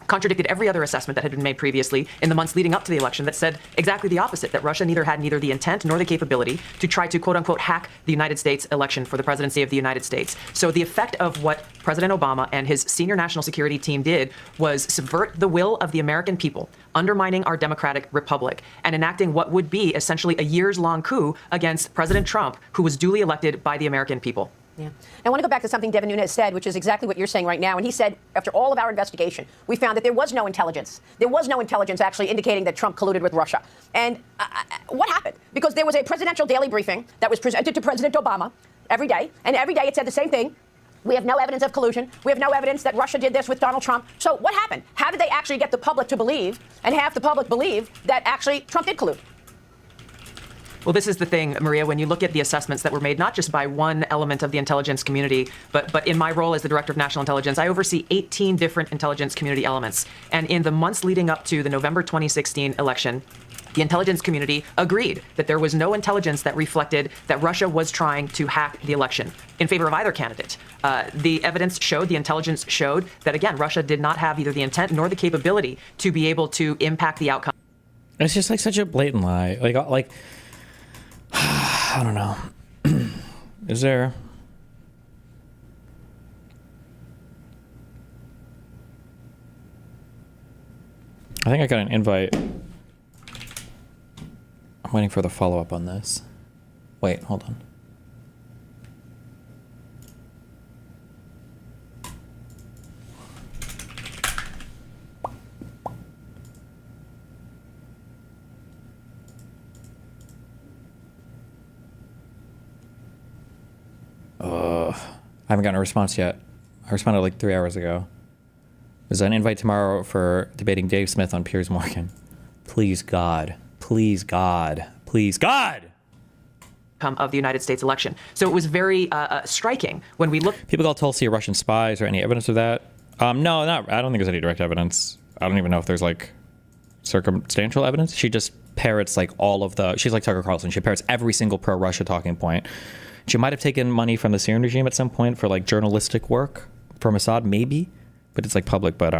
contradicted every other assessment that had been made previously in the months leading up to the election that said exactly the opposite, that Russia had neither the intent nor the capability to try to quote unquote hack the United States election for the presidency of the United States. So the effect of what President Obama and his senior national security team did was subvert the will of the American people, undermining our democratic republic and enacting what would be essentially a years-long coup against President Trump, who was duly elected by the American people. Yeah. I want to go back to something Devin Nunes said, which is exactly what you're saying right now. And he said, after all of our investigation, we found that there was no intelligence. There was no intelligence actually indicating that Trump colluded with Russia. And what happened? Because there was a presidential daily briefing that was presented to President Obama every day. And every day it said the same thing. We have no evidence of collusion. We have no evidence that Russia did this with Donald Trump. So what happened? How did they actually get the public to believe, and half the public believe, that actually Trump did collude? Well, this is the thing, Maria, when you look at the assessments that were made, not just by one element of the intelligence community, but in my role as the Director of National Intelligence, I oversee 18 different intelligence community elements. And in the months leading up to the November 2016 election, The intelligence community agreed that there was no intelligence that reflected that Russia was trying to hack the election in favor of either candidate. The evidence showed, the intelligence showed that, again, Russia did not have either the intent nor the capability to be able to impact the outcome. It's just like such a blatant lie. Like I don't know. Is there... I think I got an invite. I'm waiting for the follow-up on this. Wait, hold on. I haven't gotten a response yet. I responded like 3 hours ago. There's an invite tomorrow for debating Dave Smith on Piers Morgan. Please, God. Please, God. Please, God! Of the United States election. So it was very striking when we look. People call Tulsi Russian spies or any evidence of that? No, not. I don't think there's any direct evidence. I don't even know if there's like circumstantial evidence. She just parrots like all of the. She's like Tucker Carlson. She parrots every single pro-Russia talking point. She might have taken money from the Syrian regime at some point for like journalistic work from Assad, maybe. But it's like public, but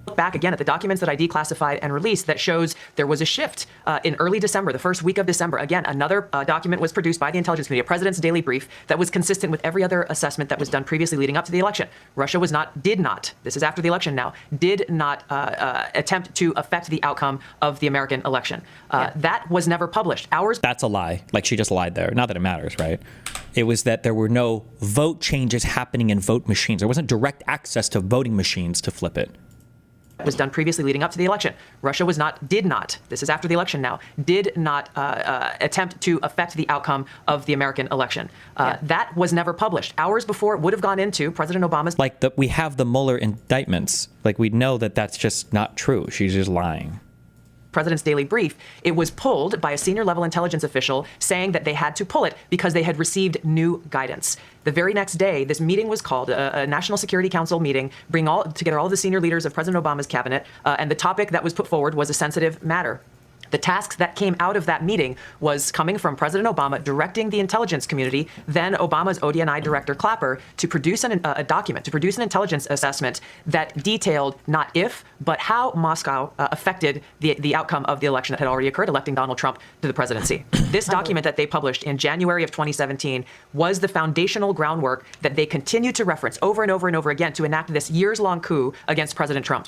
Look back again at the documents that I declassified and released that shows there was a shift in early December, the first week of December. Again, another document was produced by the intelligence community, a president's daily brief that was consistent with every other assessment that was done previously leading up to the election. Russia did not, this is after the election now, did not attempt to affect the outcome of the American election. That was never published. That's a lie. Like she just lied there. Not that it matters, right? It was that there were no vote changes happening in vote machines. There wasn't direct access to voting machines to flip it. Was done previously leading up to the election. Russia did not, this is after the election now, did not attempt to affect the outcome of the American election. That was never published. Hours before it would have gone into President Obama's. Like we have the Mueller indictments. Like we know that that's just not true. She's just lying. President's daily brief, it was pulled by a senior level intelligence official saying that they had to pull it because they had received new guidance. The very next day, this meeting was called, a National Security Council meeting, bring together all the senior leaders of President Obama's cabinet, and the topic that was put forward was a sensitive matter. The tasks that came out of that meeting was coming from President Obama directing the intelligence community, then Obama's ODNI director Clapper, to produce a document, to produce an intelligence assessment that detailed not if, but how Moscow affected the outcome of the election that had already occurred, electing Donald Trump to the presidency. This document that they published in January of 2017 was the foundational groundwork that they continued to reference over and over and over again to enact this years-long coup against President Trump.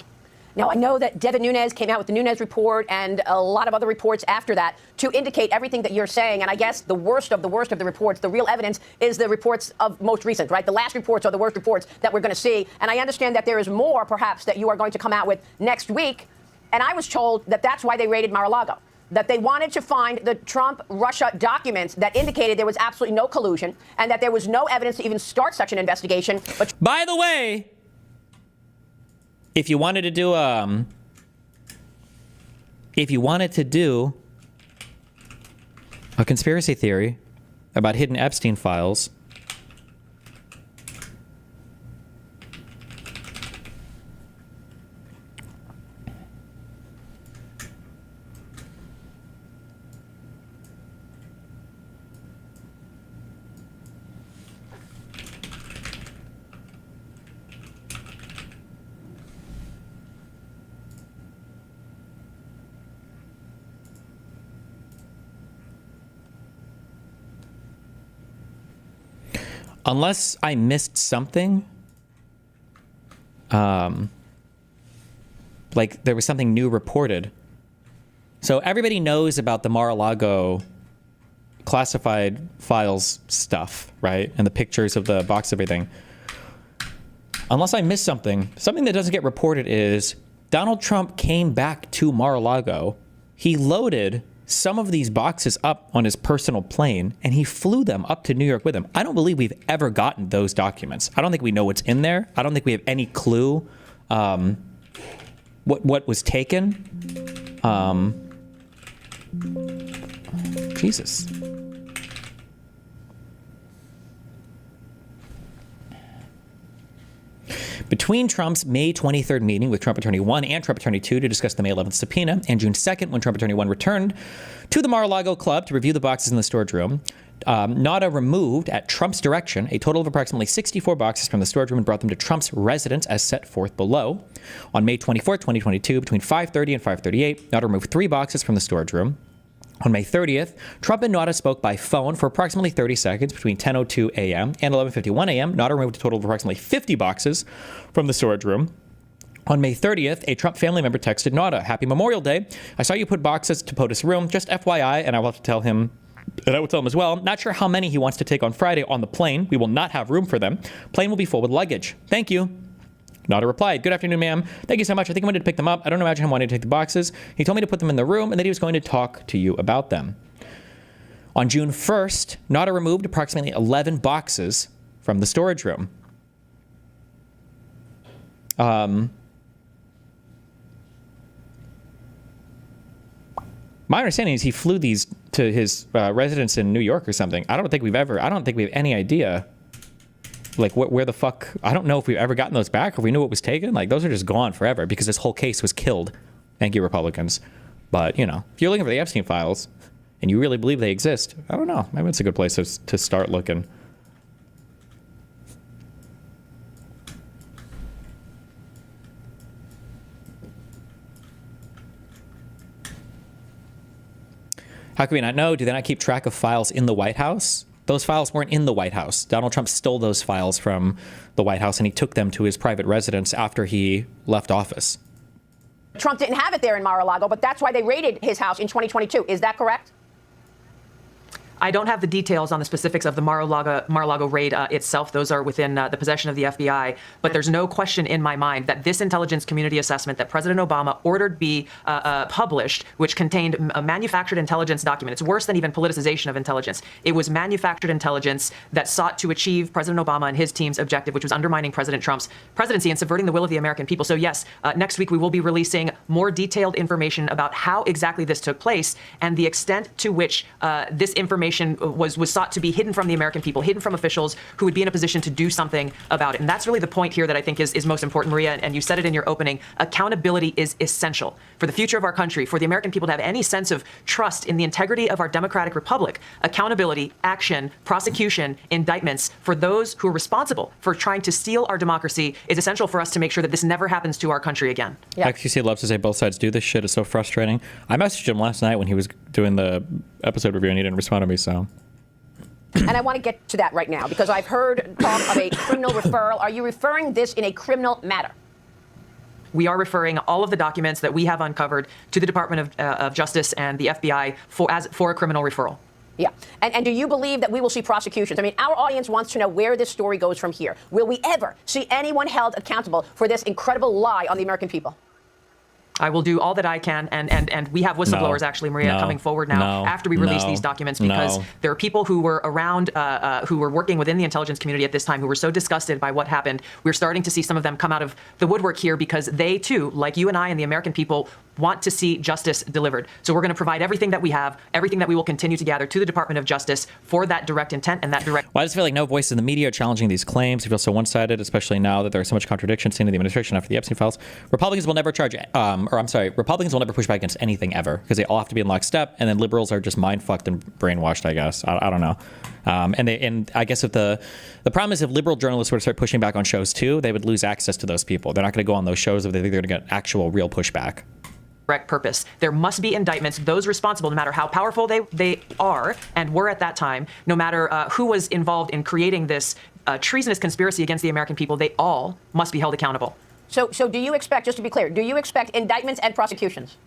Now, I know that Devin Nunes came out with the Nunes report and a lot of other reports after that to indicate everything that you're saying. And I guess the worst of the reports, the real evidence is the reports of most recent, right? The last reports are the worst reports that we're going to see. And I understand that there is more, perhaps, that you are going to come out with next week. And I was told that that's why they raided Mar-a-Lago, that they wanted to find the Trump-Russia documents that indicated there was absolutely no collusion and that there was no evidence to even start such an investigation. But by the way, if you wanted to do a conspiracy theory about hidden Epstein files, unless I missed something, like there was something new reported. So everybody knows about the Mar-a-Lago classified files stuff, right? And the pictures of the box, everything. Unless I missed something that doesn't get reported is Donald Trump came back to Mar-a-Lago. He loaded some of these boxes up on his personal plane, and he flew them up to New York with him. I don't believe we've ever gotten those documents. I don't think we know what's in there. I don't think we have any clue what was taken. Jesus. Between Trump's May 23rd meeting with Trump Attorney 1 and Trump Attorney 2 to discuss the May 11th subpoena, and June 2nd when Trump Attorney 1 returned to the Mar-a-Lago club to review the boxes in the storage room, Nauta removed, at Trump's direction, a total of approximately 64 boxes from the storage room and brought them to Trump's residence as set forth below. On May 24th, 2022, between 5:30 and 5:38, Nauta removed 3 boxes from the storage room. On May 30th, Trump and Nauta spoke by phone for approximately 30 seconds between 10:02 a.m. and 11:51 a.m. Nauta removed a total of approximately 50 boxes from the storage room. On May 30th, a Trump family member texted Nauta, "Happy Memorial Day. I saw you put boxes to POTUS room. Just FYI," and I will have to tell him, and I will tell him as well, "Not sure how many he wants to take on Friday on the plane. We will not have room for them. Plane will be full with luggage. Thank you." Nauta replied, "Good afternoon, ma'am. Thank you so much. I think I'm going to pick them up. I don't imagine him wanting to take the boxes. He told me to put them in the room and that he was going to talk to you about them." On June 1st, Nauta removed approximately 11 boxes from the storage room. My understanding is he flew these to his residence in New York or something. I don't think we have any idea, like, where the fuck, I don't know if we've ever gotten those back or if we knew what was taken. Like, those are just gone forever because this whole case was killed. Thank you, Republicans. But, you know, if you're looking for the Epstein files and you really believe they exist, I don't know. Maybe it's a good place to start looking. How can we not know? Do they not keep track of files in the White House? Those files weren't in the White House. Donald Trump stole those files from the White House and he took them to his private residence after he left office. Trump didn't have it there in Mar-a-Lago, but that's why they raided his house in 2022. Is that correct? I don't have the details on the specifics of the Mar-a-Lago raid itself. Those are within the possession of the FBI. But there's no question in my mind that this intelligence community assessment that President Obama ordered be published, which contained a manufactured intelligence document. It's worse than even politicization of intelligence. It was manufactured intelligence that sought to achieve President Obama and his team's objective, which was undermining President Trump's presidency and subverting the will of the American people. So yes, next week we will be releasing more detailed information about how exactly this took place and the extent to which this information was sought to be hidden from the American people, hidden from officials who would be in a position to do something about it. And that's really the point here that I think is most important, Maria, and you said it in your opening. Accountability is essential for the future of our country, for the American people to have any sense of trust in the integrity of our democratic republic. Accountability, action, prosecution, indictments for those who are responsible for trying to steal our democracy is essential for us to make sure that this never happens to our country again. Yeah. XQC loves to say both sides do this shit. It's so frustrating. I messaged him last night when he was doing the episode review and he didn't respond to me, so. And I want to get to that right now because I've heard talk of a criminal referral. Are you referring this in a criminal matter? We are referring all of the documents that we have uncovered to the Department of Justice and the FBI for a criminal referral. Yeah. And do you believe that we will see prosecutions? I mean, our audience wants to know where this story goes from here. Will we ever see anyone held accountable for this incredible lie on the American people? I will do all that I can, and we have whistleblowers, actually, Maria, coming forward now after we release these documents because there are people who were around, who were working within the intelligence community at this time who were so disgusted by what happened. We're starting to see some of them come out of the woodwork here because they, too, like you and I and the American people, want to see justice delivered. So we're going to provide everything that we have, everything that we will continue to gather to the Department of Justice for that direct intent and that direct... Well, I just feel like no voice in the media challenging these claims. I feel so one-sided, especially now that there are so much contradiction seen in the administration after the Epstein files. Republicans will never Republicans will never push back against anything ever because they all have to be in lockstep, and then liberals are just mind-fucked and brainwashed, I guess. I don't know. And I guess if the problem is if liberal journalists were to start pushing back on shows too, they would lose access to those people. They're not going to go on those shows if they think they're going to get actual real pushback. Direct purpose. There must be indictments. Those responsible, no matter how powerful they are and were at that time, no matter who was involved in creating this treasonous conspiracy against the American people, they all must be held accountable. So do you expect, just to be clear, do you expect indictments and prosecutions?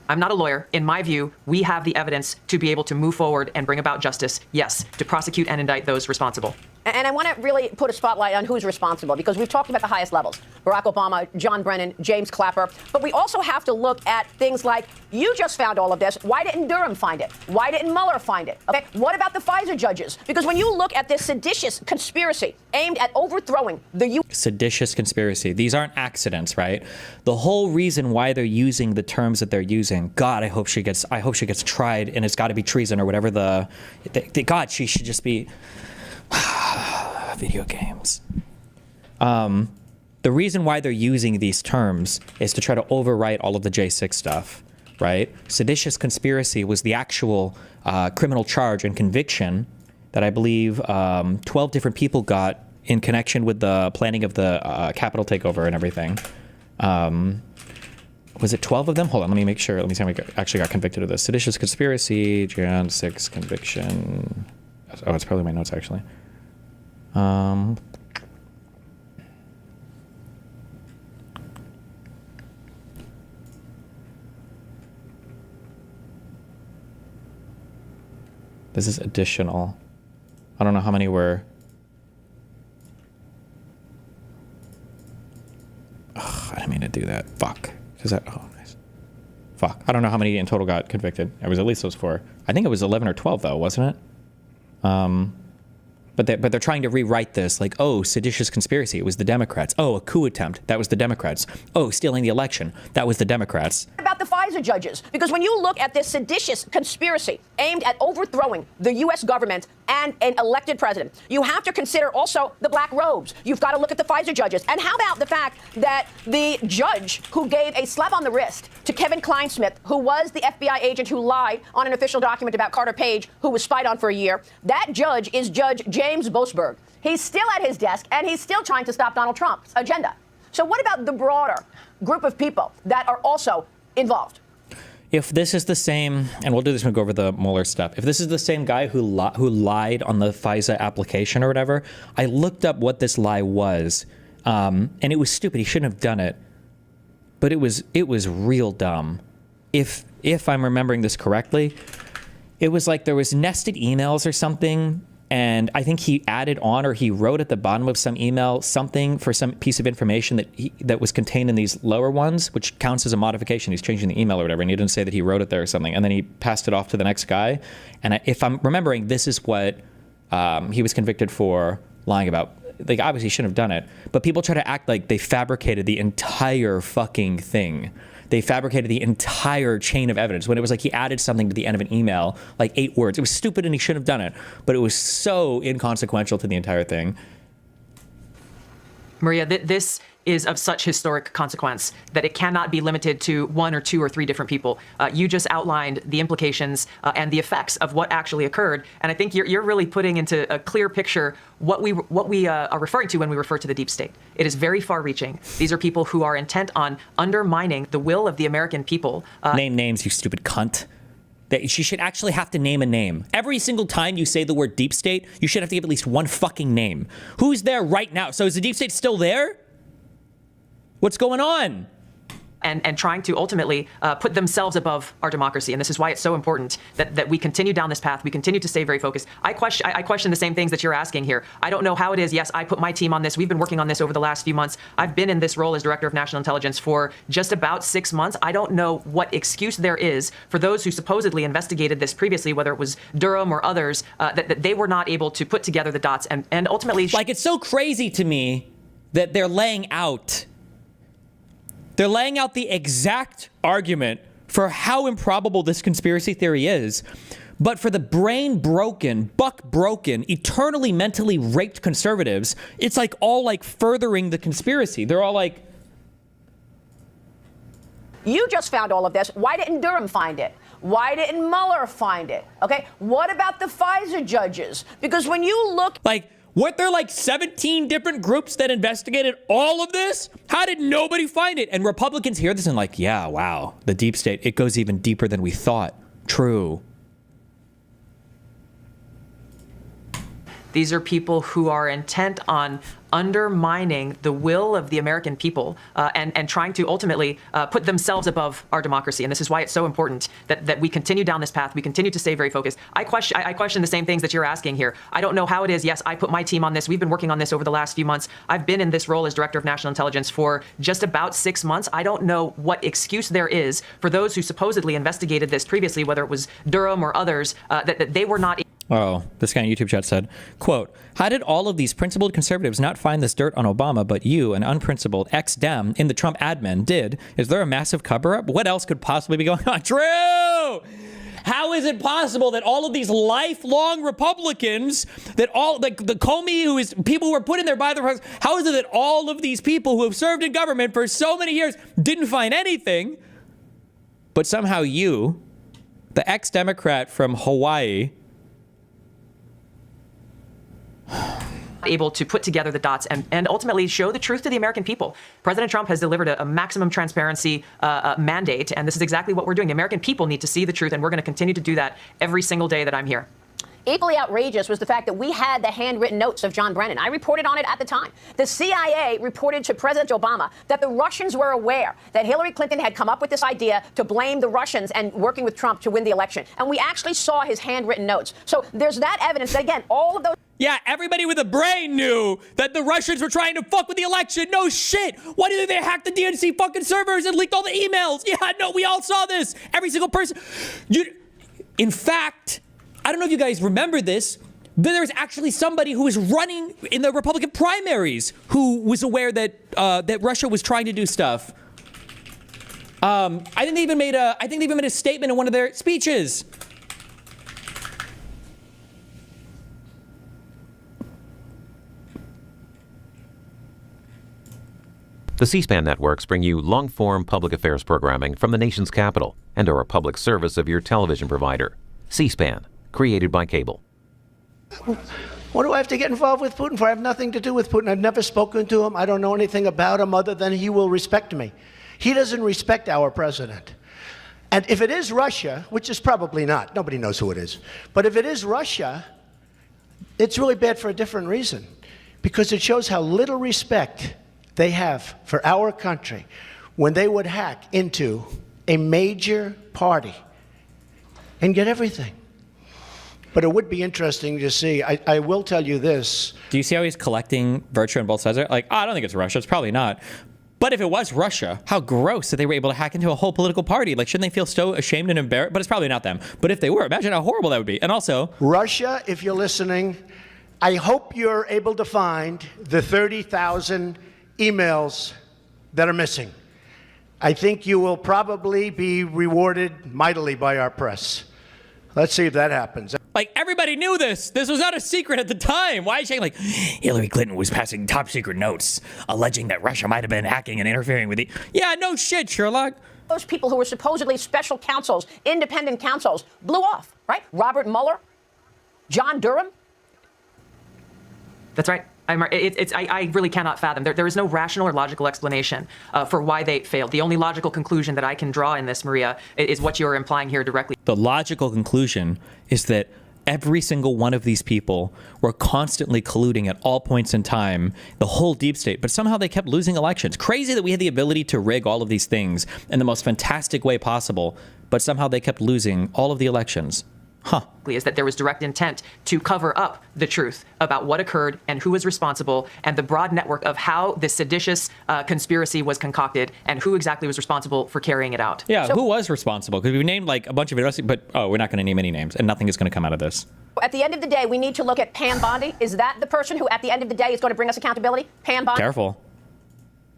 I'm not a lawyer. In my view, we have the evidence to be able to move forward and bring about justice, yes, to prosecute and indict those responsible. And I want to really put a spotlight on who's responsible, because we've talked about the highest levels: Barack Obama, John Brennan, James Clapper. But we also have to look at things like, you just found all of this. Why didn't Durham find it? Why didn't Mueller find it? Okay, what about the FISA judges? Because when you look at this seditious conspiracy aimed at overthrowing the U.S. Seditious conspiracy. These aren't accidents, right? The whole reason why they're using the terms that they're using. God, I hope she gets tried, and it's got to be treason or whatever God, she should just be. Video games. The reason why they're using these terms is to try to overwrite all of the J6 stuff, right? Seditious conspiracy was the actual criminal charge and conviction that I believe 12 different people got in connection with the planning of the Capitol takeover and everything. Was it 12 of them? Hold on, let me make sure. Let me see how many actually got convicted of this. Seditious conspiracy, Jan 6 conviction. Oh, it's probably my notes actually. This is additional. I don't know how many were. Ugh, I didn't mean to do that. Fuck. Is that? Oh, nice. Fuck. I don't know how many in total got convicted. It was at least those 4. I think it was 11 or 12 though, wasn't it? But they're trying to rewrite this like, oh, seditious conspiracy, it was the Democrats. Oh, a coup attempt, that was the Democrats. Oh, stealing the election, that was the Democrats. About the FISA judges, because when you look at this seditious conspiracy aimed at overthrowing the U.S. government and an elected president, you have to consider also the black robes. You've got to look at the FISA judges. And how about the fact that the judge who gave a slap on the wrist to Kevin Kleinsmith, who was the FBI agent who lied on an official document about Carter Page, who was spied on for a year, that judge is Judge James Boasberg. He's still at his desk, and he's still trying to stop Donald Trump's agenda. So what about the broader group of people that are also involved? If this is the same, and we'll do this when we go over the Mueller stuff, if this is the same guy who lied on the FISA application or whatever, I looked up what this lie was, and it was stupid. He shouldn't have done it, but it was real dumb. If I'm remembering this correctly, it was like there was nested emails or something, and I think he added on, or he wrote at the bottom of some email something for some piece of information that was contained in these lower ones, which counts as a modification. He's changing the email or whatever, and he didn't say that he wrote it there or something, and then he passed it off to the next guy. And if I'm remembering, this is what he was convicted for lying about. Like, obviously he shouldn't have done it, but people try to act like they fabricated the entire fucking thing. They fabricated the entire chain of evidence when it was like he added something to the end of an email, like 8 words. It was stupid and he shouldn't have done it, but it was so inconsequential to the entire thing. Maria, this is of such historic consequence that it cannot be limited to 1 or 2 or 3 different people. You just outlined the implications and the effects of what actually occurred, and I think you're really putting into a clear picture what we are referring to when we refer to the deep state. It is very far-reaching. These are people who are intent on undermining the will of the American people. Name names, you stupid cunt. She should actually have to name a name. Every single time you say the word deep state, you should have to give at least one fucking name. Who's there right now? So is the deep state still there? What's going on? And trying to ultimately put themselves above our democracy. And this is why it's so important that we continue down this path. We continue to stay very focused. I question the same things that you're asking here. I don't know how it is. Yes, I put my team on this. We've been working on this over the last few months. I've been in this role as Director of National Intelligence for just about 6 months. I don't know what excuse there is for those who supposedly investigated this previously, whether it was Durham or others, that they were not able to put together the dots and ultimately... Like, it's so crazy to me that they're laying out the exact argument for how improbable this conspiracy theory is. But for the brain broken, buck broken, eternally mentally raped conservatives, it's like all like furthering the conspiracy. They're all like, you just found all of this. Why didn't Durham find it? Why didn't Mueller find it? Okay, what about the FISA judges? Because when you look... Like, weren't there like 17 different groups that investigated all of this? How did nobody find it? And Republicans hear this and like, yeah, wow, the deep state, it goes even deeper than we thought. True. These are people who are intent on undermining the will of the American people and trying to ultimately put themselves above our democracy. And this is why it's so important that we continue down this path. We continue to stay very focused. I question the same things that you're asking here. I don't know how it is. Yes, I put my team on this. We've been working on this over the last few months. I've been in this role as Director of National Intelligence for just about 6 months. I don't know what excuse there is for those who supposedly investigated this previously, whether it was Durham or others, that they were not... Oh, this guy in YouTube chat said, quote, how did all of these principled conservatives not find this dirt on Obama, but you, an unprincipled ex-Dem in the Trump admin, did? Is there a massive cover-up? What else could possibly be going on? True! how is it possible that all of these lifelong Republicans, that all like the Comey, who is people who were put in there by the president, how is it that all of these people who have served in government for so many years didn't find anything, but somehow you, the ex-Democrat from Hawaii, able to put together the dots and ultimately show the truth to the American people. President Trump has delivered a maximum transparency mandate, and this is exactly what we're doing. The American people need to see the truth, and we're going to continue to do that every single day that I'm here. Equally outrageous was the fact that we had the handwritten notes of John Brennan. I reported on it at the time. The CIA reported to President Obama that the Russians were aware that Hillary Clinton had come up with this idea to blame the Russians and working with Trump to win the election. And we actually saw his handwritten notes. So there's that evidence that, again, all of those... Yeah, everybody with a brain knew that the Russians were trying to fuck with the election. No shit. Why do you think they hacked the DNC fucking servers and leaked all the emails? Yeah, no, we all saw this. Every single person. In fact, I don't know if you guys remember this, but there was actually somebody who was running in the Republican primaries who was aware that that Russia was trying to do stuff. I think they even made a statement in one of their speeches. The C-SPAN networks bring you long-form public affairs programming from the nation's capital and are a public service of your television provider. C-SPAN, created by cable. What do I have to get involved with Putin for? I have nothing to do with Putin. I've never spoken to him. I don't know anything about him other than he will respect me. He doesn't respect our president. And if it is Russia, which is probably not, nobody knows who it is, but if it is Russia, it's really bad for a different reason, because it shows how little respect they have for our country when they would hack into a major party and get everything. But it would be interesting to see. I will tell you this. Do you see how he's collecting virtue on both sides? Like, oh, I don't think it's Russia. It's probably not. But if it was Russia, how gross that they were able to hack into a whole political party. Like, shouldn't they feel so ashamed and embarrassed? But it's probably not them. But if they were, imagine how horrible that would be. And also, Russia, if you're listening, I hope you're able to find the 30,000 emails that are missing. I think you will probably be rewarded mightily by our press. Let's see if that happens. Like, everybody knew this. This was not a secret at the time. Why is she like, Hillary Clinton was passing top secret notes alleging that Russia might have been hacking and interfering with the... Yeah, no shit, Sherlock. Those people who were supposedly special counsels, independent counsels, blew off, right? Robert Mueller, John Durham. That's right. I really cannot fathom. There is no rational or logical explanation for why they failed. The only logical conclusion that I can draw in this, Maria, is what you're implying here directly. The logical conclusion is that every single one of these people were constantly colluding at all points in time, the whole deep state, but somehow they kept losing elections. Crazy that we had the ability to rig all of these things in the most fantastic way possible, but somehow they kept losing all of the elections. Huh. Is that there was direct intent to cover up the truth about what occurred and who was responsible and the broad network of how this seditious conspiracy was concocted and who exactly was responsible for carrying it out. Yeah, who was responsible? Because we named like a bunch of it, but we're not going to name any names and nothing is going to come out of this. At the end of the day, we need to look at Pam Bondi. Is that the person who at the end of the day is going to bring us accountability? Pam Bondi? Careful.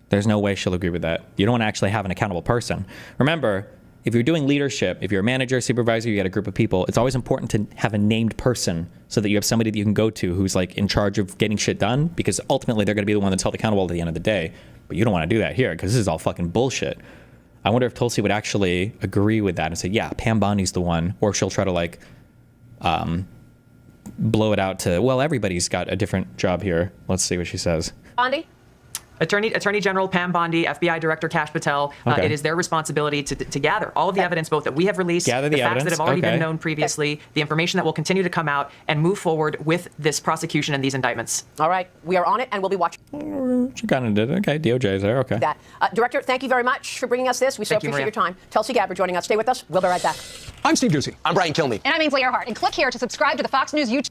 There's no way she'll agree with that. You don't want to actually have an accountable person. Remember, if you're doing leadership, if you're a manager, supervisor, you got a group of people, it's always important to have a named person so that you have somebody that you can go to who's like in charge of getting shit done, because ultimately they're going to be the one that's held accountable at the end of the day. But you don't want to do that here because this is all fucking bullshit. I wonder if Tulsi would actually agree with that and say, yeah, Pam Bondi's the one, or if she'll try to like blow it out to, well, everybody's got a different job here. Let's see what she says. Bondi? Attorney General Pam Bondi, FBI Director Kash Patel, Okay. It is their responsibility to gather all of the evidence, both that we have released, Gather the facts evidence, that have already okay. been known previously, the information that will continue to come out, and move forward with this prosecution and these indictments. All right, we are on it, and we'll be watching She kind of did it. Okay, DOJ is there. Okay. that. Director, thank you very much for bringing us this. We so Thank you, appreciate your Maria. time. Tulsi Gabbard joining us. Stay with us. We'll be right back. I'm Steve Doocy. I'm Brian Kilmeade. And I'm Ainsley Earhart. And click here to subscribe to the Fox News YouTube.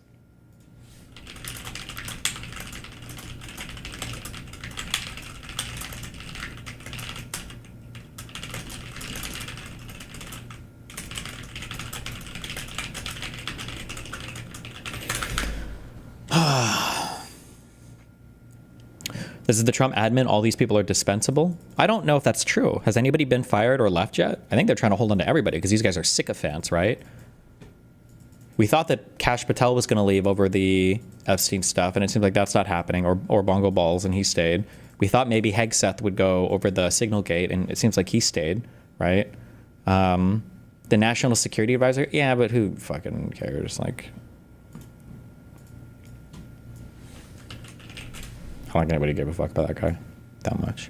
This is the Trump admin. All these people are dispensable. I don't know if that's true. Has anybody been fired or left yet? I think they're trying to hold on to everybody because these guys are sycophants, right? We thought that Kash Patel was going to leave over the Epstein stuff, and it seems like that's not happening, or Bongo Balls, and he stayed. We thought maybe Hegseth would go over the Signal Gate, and it seems like he stayed, right? The National Security Advisor, yeah, but who fucking cares? Like, I don't think anybody gave a fuck about that guy that much.